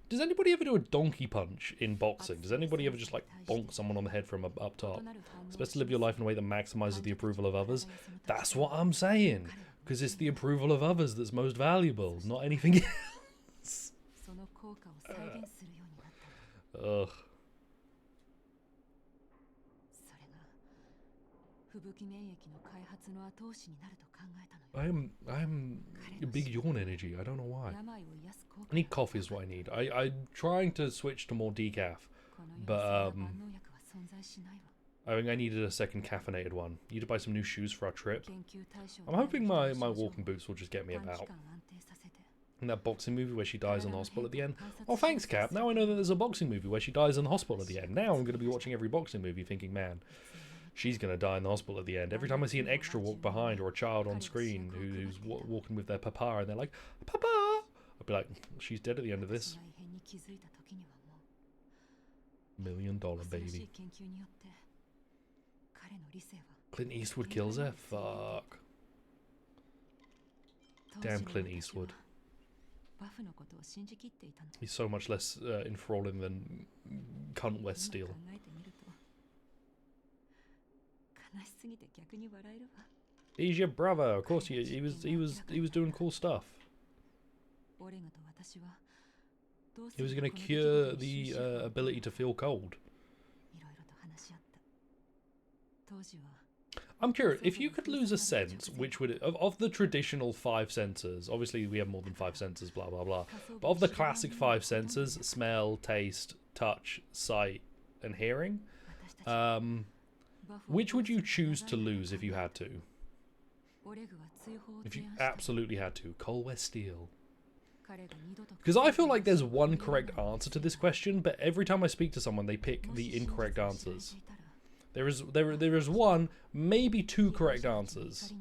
Does anybody ever do a donkey punch in boxing? Does anybody ever just like bonk someone on the head from up top? It's best to live your life in a way that maximizes the approval of others. That's what I'm saying. Because it's the approval of others that's most valuable, not anything else. Ugh. I'm a big yawn energy. I don't know why. I need coffee is what I need. I'm trying to switch to more decaf, but I think I needed a second caffeinated one. Need to buy some new shoes for our trip. I'm hoping my walking boots will just get me about. In that boxing movie where she dies in the hospital at the end. Oh, thanks, Cap. Now I know that there's a boxing movie where she dies in the hospital at the end. Now I'm going to be watching every boxing movie thinking, man, she's going to die in the hospital at the end. Every time I see an extra walk behind or a child on screen who's walking with their papa and they're like, Papa! I'll be like, she's dead at the end of this. $1 million baby. Clint Eastwood kills her? Fuck. Damn Clint Eastwood. He's so much less enthralling than cunt West Steel. He's your brother. Of course, he was doing cool stuff. He was going to cure the ability to feel cold. I'm curious, if you could lose a sense, which would of the traditional 5 senses? Obviously, we have more than 5 senses, blah blah blah. But of the classic 5 senses, smell, taste, touch, sight, and hearing, which would you choose to lose if you had to? If you absolutely had to, Coal West Steel. Because I feel like there's one correct answer to this question, but every time I speak to someone, they pick the incorrect answers. There is one, maybe 2 correct answers.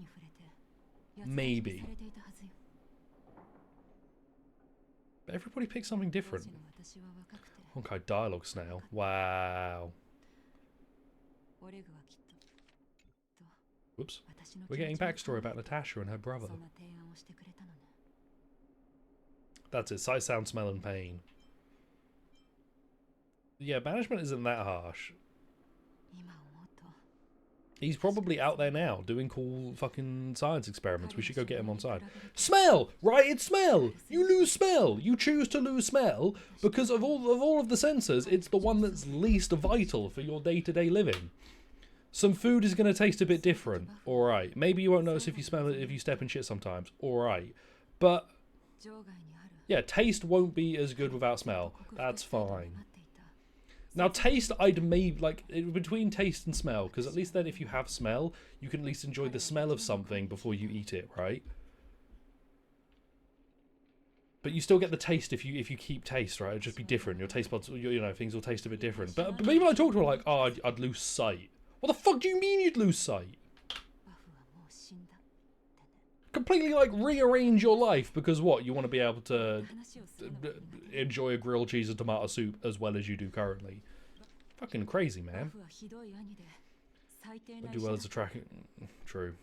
Maybe. But everybody picks something different. Honkai dialogue snail. Wow. Whoops. We're getting backstory about Natasha and her brother. That's it. Sight, sound, smell, and pain. Yeah, banishment isn't that harsh. He's probably out there now doing cool fucking science experiments. We should go get him on side. Smell! Right, it's smell! You lose smell! You choose to lose smell because of all of the senses, it's the one that's least vital for your day-to-day living. Some food is going to taste a bit different. Alright. Maybe you won't notice if you smell it if you step in shit sometimes. Alright. But, yeah, taste won't be as good without smell. That's fine. Now, taste, I'd maybe, like, between taste and smell, because at least then if you have smell, you can at least enjoy the smell of something before you eat it, right? But you still get the taste if you keep taste, right? It'd just be different. Your taste buds, you know, things will taste a bit different. But maybe I talk to her like, oh, I'd lose sight. What the fuck do you mean you'd lose sight? Completely, like, rearrange your life because what? You want to be able to enjoy a grilled cheese and tomato soup as well as you do currently. Fucking crazy, man. I do well as a tracking... True.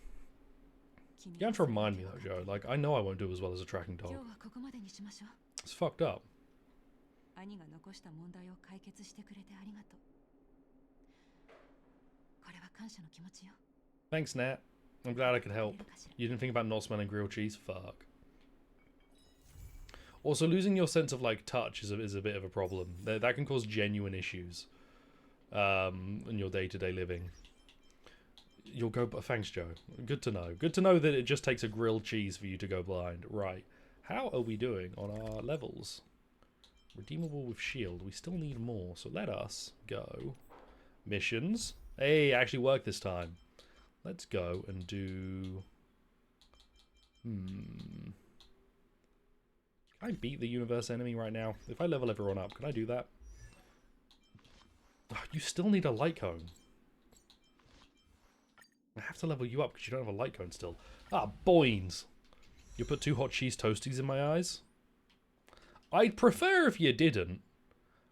You have to remind me though, Joe. Like, I know I won't do as well as a tracking dog. It's fucked up. Thanks, Nat. I'm glad I could help. You didn't think about not smelling grilled cheese? Fuck. Also, losing your sense of, like, touch is a bit of a problem. That can cause genuine issues in your day-to-day living. You'll go... Thanks, Joe. Good to know. Good to know that it just takes a grilled cheese for you to go blind. Right. How are we doing on our levels? Redeemable with shield. We still need more, so let us go. Missions. Hey, it actually worked this time. Let's go and do... Can I beat the universe enemy right now? If I level everyone up, can I do that? Oh, you still need a light cone. I have to level you up because you don't have a light cone still. Ah, boins. You put 2 hot cheese toasties in my eyes? I'd prefer if you didn't.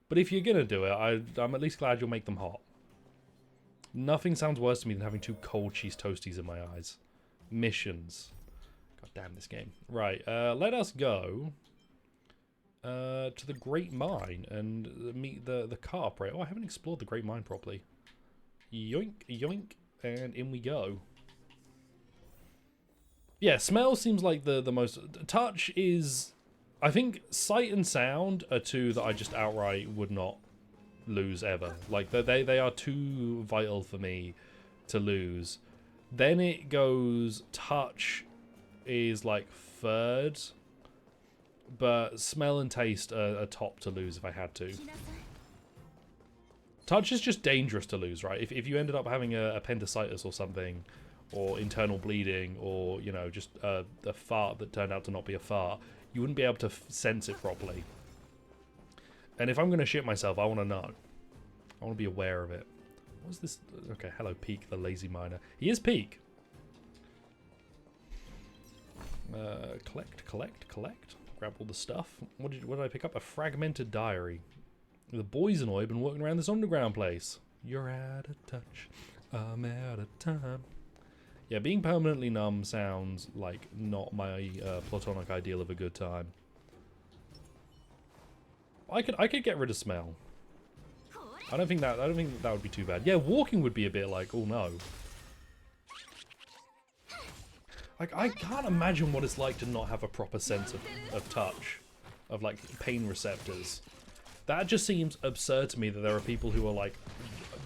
But if you're going to do it, I'm at least glad you'll make them hot. Nothing sounds worse to me than having 2 cold cheese toasties in my eyes. Missions. God damn this game. Right, let us go to the Great Mine and meet the car operator. Oh, I haven't explored the Great Mine properly. Yoink, yoink, and in we go. Yeah, smell seems like the most... Touch is... I think sight and sound are 2 that I just outright would not lose ever. Like, they are too vital for me to lose. Then it goes... Touch is, like, 3rd. But smell and taste are top to lose if I had to. Touch is just dangerous to lose, right? If you ended up having a appendicitis or something, or internal bleeding, or, you know, just a fart that turned out to not be a fart, you wouldn't be able to sense it properly. And if I'm going to shit myself, I want to know. I want to be aware of it. What's this? Okay, hello, Peak, the lazy miner. He is Peak. Collect. Grab all the stuff. What did I pick up? A fragmented diary. The boys and I have been walking around this underground place. You're out of touch. I'm out of time. Yeah, being permanently numb sounds like not my platonic ideal of a good time. I could get rid of smell. I don't think that would be too bad. Yeah, walking would be a bit like, oh no. Like, I can't imagine what it's like to not have a proper sense of touch, of like pain receptors. That just seems absurd to me that there are people who are like,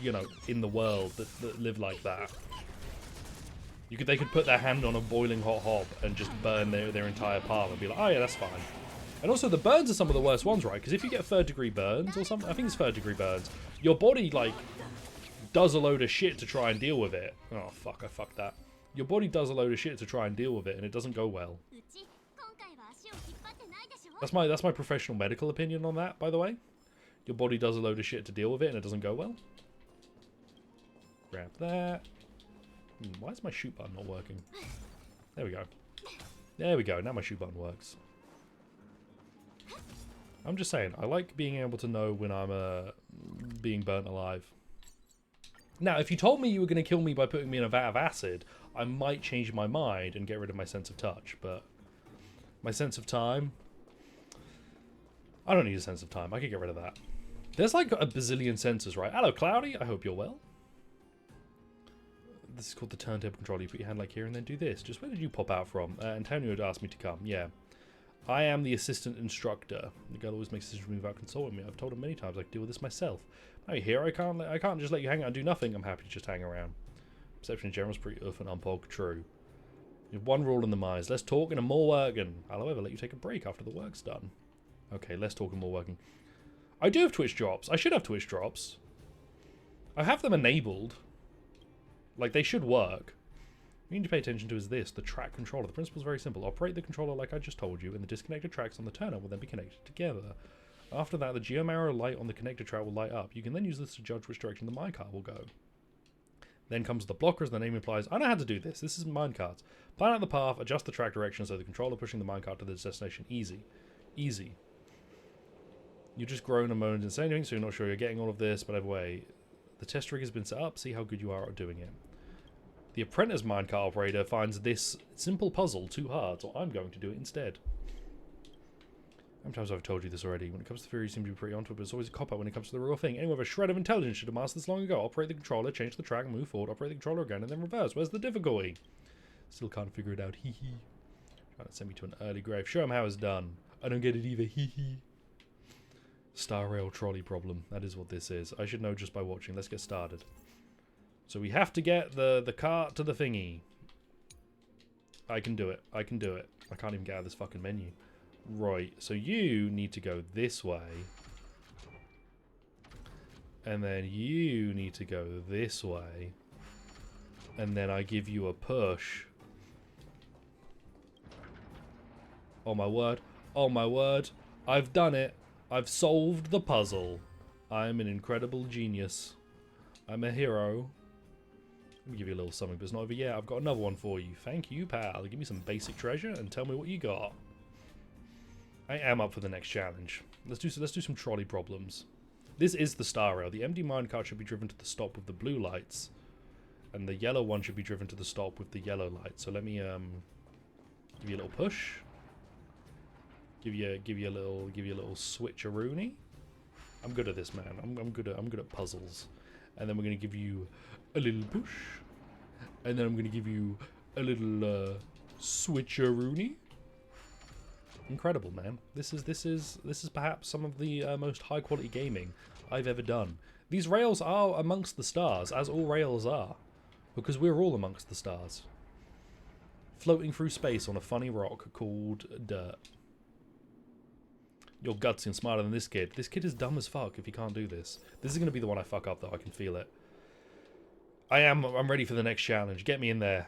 you know, in the world that live like that. They could put their hand on a boiling hot hob and just burn their entire palm and be like, oh yeah, that's fine. And also the burns are some of the worst ones, right? Because if you get 3rd degree burns or something, I think it's 3rd degree burns, your body like does a load of shit to try and deal with it. Oh fuck, I fucked that. Your body does a load of shit to try and deal with it and it doesn't go well. That's my professional medical opinion on that, by the way. Your body does a load of shit to deal with it and it doesn't go well. Grab that. Why is my shoot button not working? There we go. There we go. Now my shoot button works. I'm just saying, I like being able to know when I'm being burnt alive. Now, if you told me you were going to kill me by putting me in a vat of acid, I might change my mind and get rid of my sense of touch, but my sense of time... I don't need a sense of time. I could get rid of that. There's like a bazillion senses, right? Hello, Cloudy. I hope you're well. This is called the turntable controller. You put your hand like here and then do this. Just where did you pop out from? Antonio had asked me to come. Yeah. I am the assistant instructor. The girl always makes decisions without consulting me. I've told her many times I can deal with this myself. Now here, I can't just let you hang out and do nothing. I'm happy to just hang around. Perception in general is pretty off and unpog. True. You have one rule in the mines. Less talking and more working. I'll, however, let you take a break after the work's done. Okay, less talking, more working. I do have Twitch drops. I should have Twitch drops. I have them enabled. Like, they should work. What you need to pay attention to is this, the track controller. The principle is very simple. Operate the controller like I just told you, and the disconnected tracks on the turner will then be connected together. After that, the geomarrow light on the connected track will light up. You can then use this to judge which direction the minecart will go. Then comes the blockers, the name implies. I know how to do this. This is minecarts. Plan out the path, adjust the track direction so the controller pushing the minecart to the destination. Easy. Easy. You're just grown a moment and say anything, so you're not sure you're getting all of this, but either way, the test rig has been set up. See how good you are at doing it. The apprentice minecart operator finds this simple puzzle too hard, so I'm going to do it instead. How many times I've told you this already? When it comes to theory, you seem to be pretty onto it, but it's always a cop-out when it comes to the real thing. Anyone with a shred of intelligence should have mastered this long ago. Operate the controller, change the track, move forward, operate the controller again, and then reverse. Where's the difficulty? Still can't figure it out. Hee hee. Trying to send me to an early grave. Show him how it's done. I don't get it either. Hee hee. Star rail trolley problem. That is what this is. I should know just by watching. Let's get started. So we have to get the cart to the thingy. I can do it. I can do it. I can't even get out of this fucking menu. Right. So you need to go this way. And then you need to go this way. And then I give you a push. Oh my word. Oh my word. I've done it. I've solved the puzzle. I'm an incredible genius. I'm a hero. Let me give you a little something, but it's not over yet. I've got another one for you. Thank you, pal. Give me some basic treasure and tell me what you got. I am up for the next challenge. Let's do some trolley problems. This is the star rail. The empty minecart should be driven to the stop with the blue lights, and the yellow one should be driven to the stop with the yellow lights. So let me give you a little push. Give you a little switcheroony. I'm good at this, man. I'm good at puzzles. And then we're gonna give you a little push, and then I'm gonna give you a little switcheroony. Incredible, man. This is perhaps some of the most high quality gaming I've ever done. These rails are amongst the stars, as all rails are, because we're all amongst the stars, floating through space on a funny rock called dirt. You're gutsy and smarter than this kid. This kid is dumb as fuck if he can't do this. This is going to be the one I fuck up, though. I can feel it. I'm ready for the next challenge. Get me in there.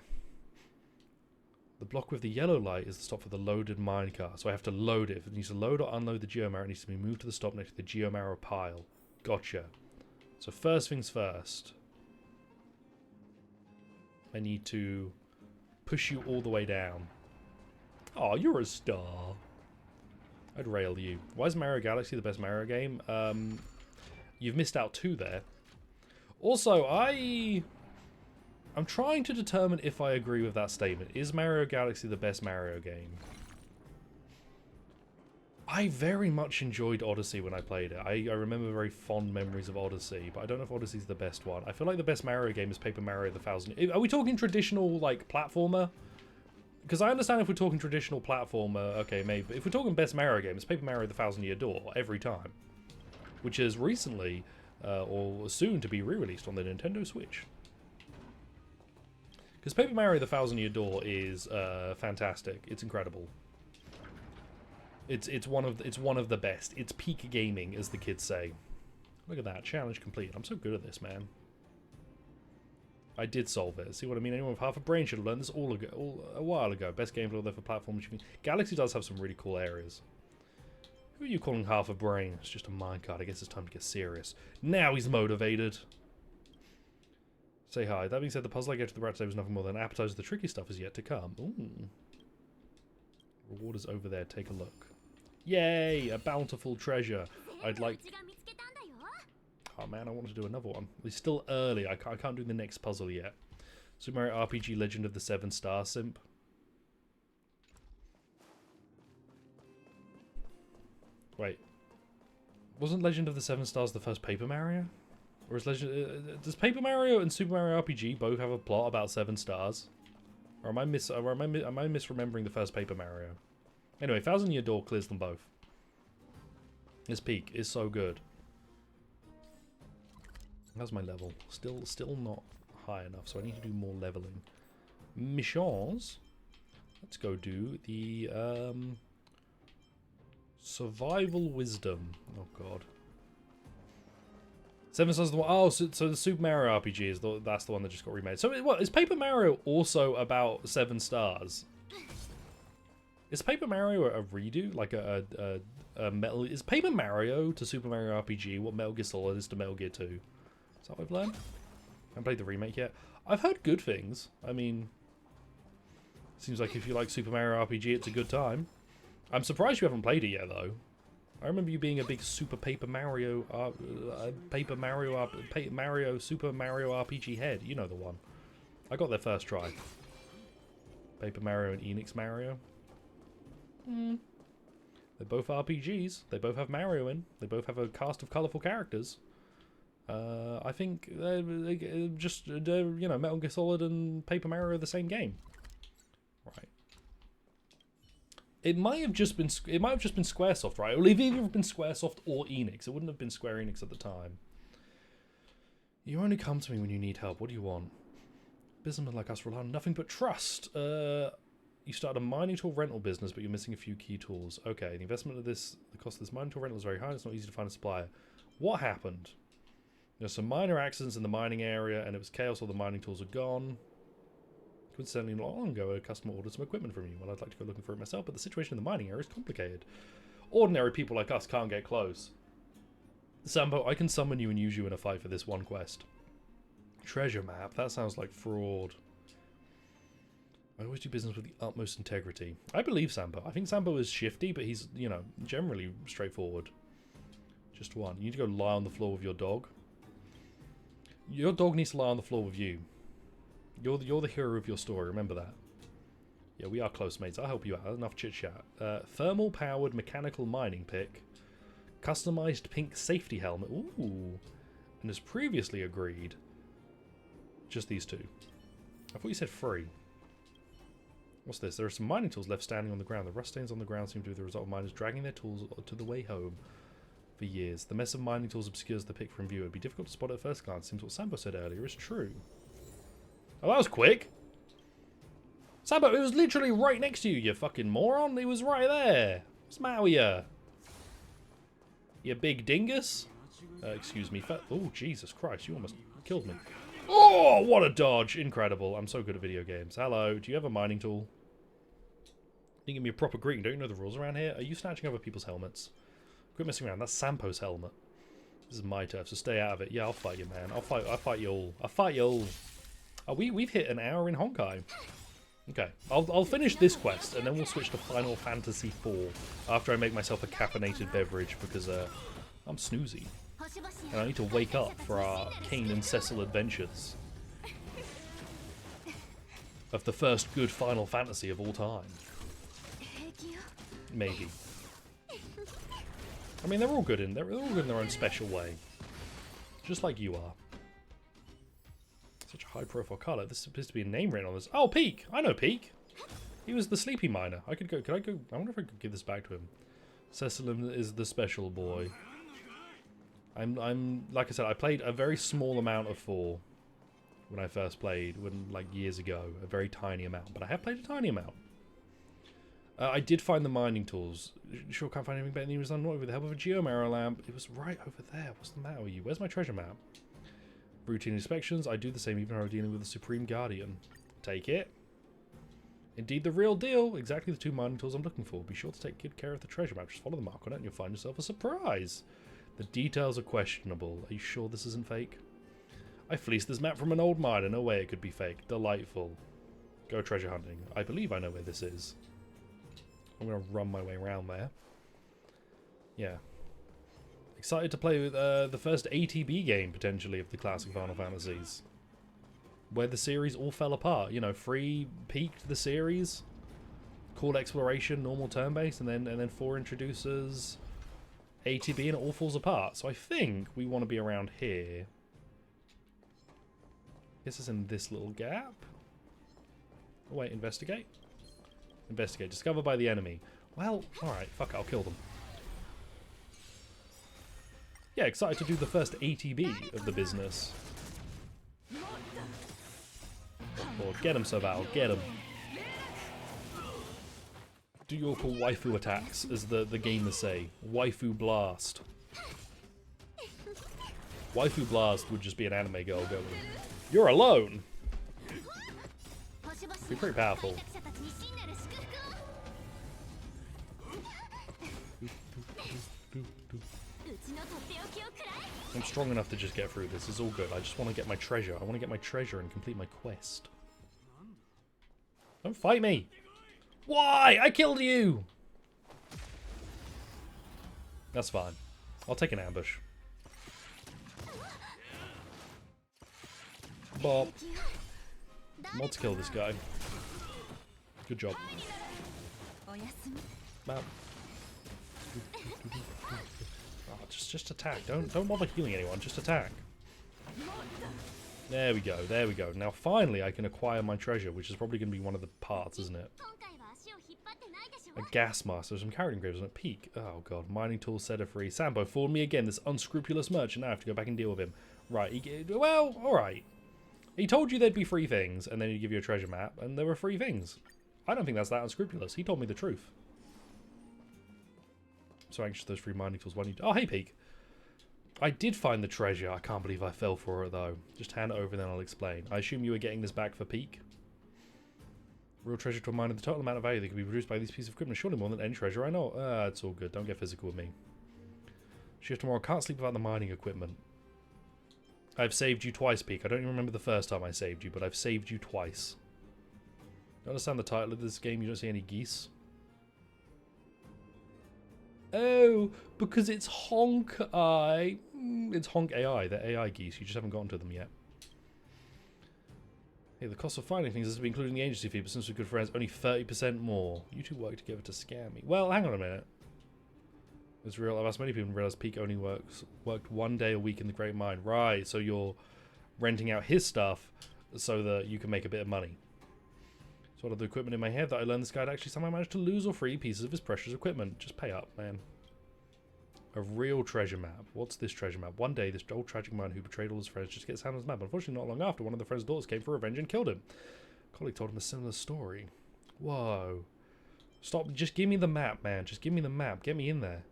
The block with the yellow light is the stop for the loaded minecart. So I have to load it. If it needs to load or unload the geomarrow, it needs to be moved to the stop next to the geomarrow pile. Gotcha. So first things first. I need to push you all the way down. Oh, you're a star. I'd rail you. Why is Mario Galaxy the best Mario game? You've missed out 2 there. Also, I'm trying to determine if I agree with that statement. Is Mario Galaxy the best Mario game? I very much enjoyed Odyssey when I played it. I remember very fond memories of Odyssey, but I don't know if Odyssey's the best one. I feel like the best Mario game is Paper Mario the Thousand... Are we talking traditional, like, platformer? Because I understand if we're talking traditional platformer, okay, maybe. But if we're talking best Mario game, it's Paper Mario the Thousand Year Door every time. Which is recently, or soon to be re-released on the Nintendo Switch. Because Paper Mario the Thousand Year Door is fantastic. It's incredible. It's one of the best. It's peak gaming, as the kids say. Look at that, challenge complete. I'm so good at this, man. I did solve it. See what I mean? Anyone with half a brain should have learned this a while ago. Best game for platforms. Galaxy does have some really cool areas. Who are you calling half a brain? It's just a minecart. I guess it's time to get serious. Now he's motivated. Say hi. That being said, the puzzle I gave to the rat today was nothing more than an appetizer. The tricky stuff is yet to come. Ooh. Reward is over there. Take a look. Yay! A bountiful treasure. I'd like... Oh man, I want to do another one. It's still early. I can't do the next puzzle yet. Super Mario RPG Legend of the 7 Star Simp. Wait. Wasn't Legend of the 7 Stars the first Paper Mario? Or is Legend... does Paper Mario and Super Mario RPG both have a plot about 7 stars? Or am I misremembering the first Paper Mario? Anyway, Thousand Year Door clears them both. This peak is so good. How's my level? Still not high enough, so I need to do more leveling. Missions. Let's go do the Survival Wisdom. Oh god. 7 stars. Oh, so the Super Mario RPG is that's the one that just got remade. So what is Paper Mario also about 7 stars? Is Paper Mario a redo, like a Metal? Is Paper Mario to Super Mario RPG what Metal Gear Solid is to Metal Gear 2? Is that what I've learned? I haven't played the remake yet. I've heard good things. I mean, seems like if you like Super Mario RPG, it's a good time. I'm surprised you haven't played it yet, though. I remember you being a big Super Mario Super Mario RPG head. You know the one. I got there first try. Paper Mario and Enix Mario. They're both RPGs. They both have Mario in. They both have a cast of colourful characters. I think they're just you know, Metal Gear Solid and Paper Mario are the same game. Right. It might have just been Squaresoft, right? It would have either been Squaresoft or Enix. It wouldn't have been Square Enix at the time. You only come to me when you need help. What do you want? Businessmen like us rely on nothing but trust. You started a mining tool rental business, but you're missing a few key tools. Okay, the cost of this mining tool rental is very high. It's not easy to find a supplier. What happened? There's some minor accidents in the mining area, and it was chaos. All the mining tools are gone. Coincidentally, not long ago, a customer ordered some equipment from you. Well, I'd like to go looking for it myself, but the situation in the mining area is complicated. Ordinary people like us can't get close. Sambo, I can summon you and use you in a fight for this one quest. Treasure map? That sounds like fraud. I always do business with the utmost integrity. I believe Sambo. I think Sambo is shifty, but he's, you know, generally straightforward. Just one. You need to go lie on the floor with your dog. Your dog needs to lie on the floor with you. You're the hero of your story, remember that. Yeah, we are close mates. I'll help you out. Enough chit-chat. Thermal-powered mechanical mining pick. Customized pink safety helmet. Ooh. And as previously agreed, just these two. I thought you said free. What's this? There are some mining tools left standing on the ground. The rust stains on the ground seem to be the result of miners dragging their tools to the way home for years. The mess of mining tools obscures the pick from view. It would be difficult to spot at first glance. Seems what Sambo said earlier is true. Oh, that was quick. Sambo, it was literally right next to you, you fucking moron. It was right there. What's the matter with you? You big dingus? Excuse me. Oh, Jesus Christ. You almost killed me. Oh, what a dodge. Incredible. I'm so good at video games. Hello. Do you have a mining tool? You give me a proper greeting. Don't you know the rules around here? Are you snatching other people's helmets? Quit messing around. That's Sampo's helmet. This is my turf, so stay out of it. Yeah, I'll fight you, man. I'll fight you all. I'll fight you all. Oh, we've hit an hour in Honkai. Okay, I'll finish this quest, and then we'll switch to Final Fantasy IV after I make myself a caffeinated beverage, because I'm snoozy. And I need to wake up for our Cain and Cecil adventures of the first good Final Fantasy of all time. Maybe. I mean, they're all good in their own special way. Just like you are. Such a high-profile colour. This appears to be a name written on this. Oh, Peak! I know Peak! He was the sleepy miner. Could I go? I wonder if I could give this back to him. Cecil is the special boy. I'm like I said, I played a very small amount of 4 when I first played, like years ago. A very tiny amount, but I have played a tiny amount. I did find the mining tools. Sure can't find anything better than he was unlocked with the help of a geomarrow lamp. It was right over there. What's the matter with you? Where's my treasure map? Routine inspections. I do the same even though I'm dealing with the Supreme Guardian. Take it. Indeed the real deal. Exactly the 2 mining tools I'm looking for. Be sure to take good care of the treasure map. Just follow the mark on it and you'll find yourself a surprise. The details are questionable. Are you sure this isn't fake? I fleeced this map from an old miner. No way it could be fake. Delightful. Go treasure hunting. I believe I know where this is. I'm going to run my way around there. Yeah. Excited to play with the first ATB game, potentially, of the classic Final Fantasies. Where the series all fell apart. You know, 3 peaked the series. Called Exploration, normal turn-based, and then 4 introduces ATB, and it all falls apart. So I think we want to be around here. Guess it's in this little gap. Oh, wait, investigate? Investigate. Discovered by the enemy. Well, alright, fuck it, I'll kill them. Yeah, excited to do the first ATB of the business. Or get him, Saval, get him. Do your call waifu attacks, as the gamers say. Waifu blast. Waifu blast would just be an anime girl going, "You're alone!" Be pretty powerful. I'm strong enough to just get through this. It's all good. I just want to get my treasure. I want to get my treasure and complete my quest. Don't fight me! Why? I killed you! That's fine. I'll take an ambush. Bop. Let's kill this guy. Good job. Bop. Oh, just attack. Don't bother healing anyone. Just attack. There we go. There we go. Now finally I can acquire my treasure, which is probably going to be one of the parts, isn't it? A gas mask. There's some carrot engravers on a peak. Oh god. Mining tools set her free. Sambo fooled me again. This unscrupulous merchant. Now I have to go back and deal with him. Right. Well, alright. He told you there'd be free things, and then he'd give you a treasure map, and there were free things. I don't think that's that unscrupulous. He told me the truth. So anxious those free mining tools. Oh, hey, Peak. I did find the treasure. I can't believe I fell for it, though. Just hand it over, and then I'll explain. I assume you were getting this back for Peak? Real treasure to a miner. The total amount of value that can be produced by these pieces of equipment is surely more than any treasure I know. It's all good. Don't get physical with me. Shift tomorrow. Can't sleep without the mining equipment. I've saved you twice, Peak. I don't even remember the first time I saved you, but I've saved you twice. You understand the title of this game? You don't see any geese? Oh, because it's Honkai. It's Honk AI. They're AI geese. You just haven't gotten to them yet. Hey, the cost of finding things has to be including the agency fee, but since we're good friends, only 30% more. You two work together to scam me. Well, hang on a minute. It's real. I've asked many people to realize Peak only worked 1 day a week in the Great Mine. Right, so you're renting out his stuff so that you can make a bit of money. So out of the equipment in my head that I learned this guy had actually somehow managed to lose or free pieces of his precious equipment. Just pay up, man. A real treasure map. What's this treasure map? One day, this old tragic man who betrayed all his friends just gets handed his map. Unfortunately, not long after, one of the friend's daughters came for revenge and killed him. A colleague told him a similar story. Whoa. Stop. Just give me the map, man. Just give me the map. Get me in there.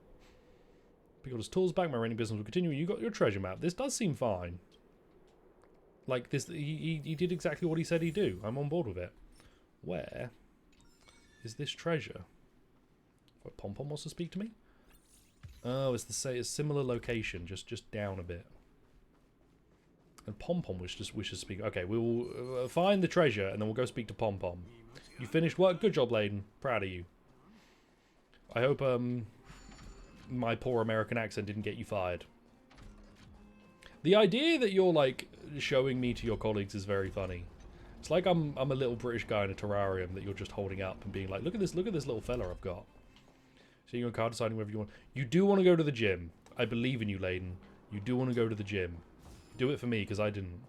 He got his tools back. My renting business will continue. You got your treasure map. This does seem fine. Like, this, he did exactly what he said he'd do. I'm on board with it. Where is this treasure? What, Pom Pom wants to speak to me? Oh, it's a similar location, just down a bit. And Pom Pom wishes to speak. Okay, we will find the treasure and then we'll go speak to Pom Pom. You finished work? Good job, Layden. Proud of you. I hope my poor American accent didn't get you fired. The idea that you're like showing me to your colleagues is very funny. It's like I'm a little British guy in a terrarium that you're just holding up and being like, look at this little fella I've got. Seeing your card, deciding whether you want. You do want to go to the gym. I believe in you, Layden. You do want to go to the gym. Do it for me, because I didn't.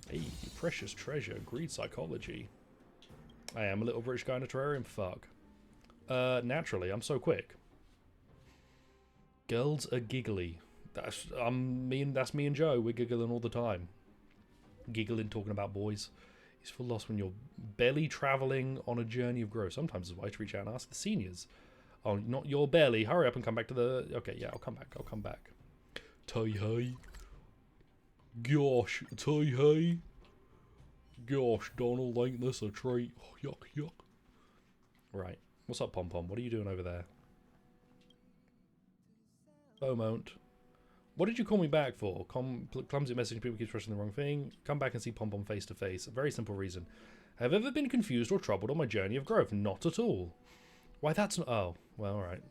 Hey, precious treasure. Greed psychology. I am a little British guy in a terrarium. Fuck. Naturally, I'm so quick. Girls are giggly. That's me and Joe. We're giggling all the time. Giggling, talking about boys. He's full lost when you're belly traveling on a journey of growth. Sometimes it's wise to reach out and ask the seniors. Oh, not your belly. Hurry up and come back to the... Okay, yeah, I'll come back. I'll come back. Hey. Gosh, hey. Gosh, Donald, ain't this a treat? Oh, yuck. Right. What's up, Pom Pom? What are you doing over there? Beaumont. What did you call me back for? Clumsy messaging, people keep pressing the wrong thing. Come back and see Pom Pom face to face. A very simple reason. Have I ever been confused or troubled on my journey of growth? Not at all. Why, that's not... Oh, well, alright.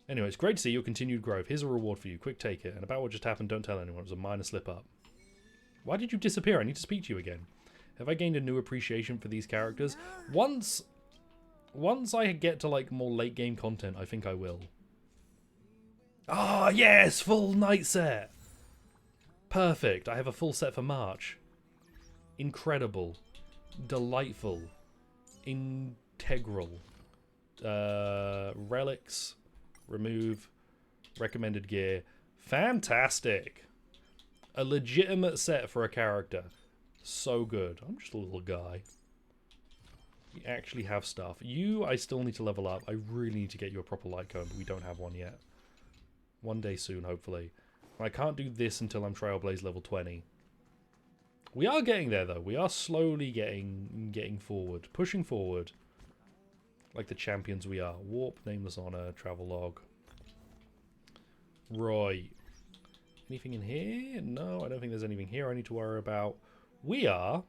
Anyway, it's great to see your continued growth. Here's a reward for you. Quick, take it. And about what just happened, don't tell anyone. It was a minor slip-up. Why did you disappear? I need to speak to you again. Have I gained a new appreciation for these characters? Once I get to, like, more late-game content, I think I will. Ah, yes! Full night set! Perfect. I have a full set for March. Incredible. Delightful. Integral. Relics. Remove. Recommended gear. Fantastic. A legitimate set for a character. So good. I'm just a little guy. You actually have stuff. You, I still need to level up. I really need to get you a proper light cone, but we don't have one yet. One day soon, hopefully. I can't do this until I'm Trailblaze level 20. We are getting there, though. We are slowly getting forward. Pushing forward. Like the champions we are. Warp, Nameless Honor, Travel Log. Right. Anything in here? No, I don't think there's anything here I need to worry about. We are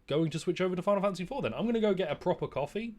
going to switch over to Final Fantasy IV then. I'm going to go get a proper coffee.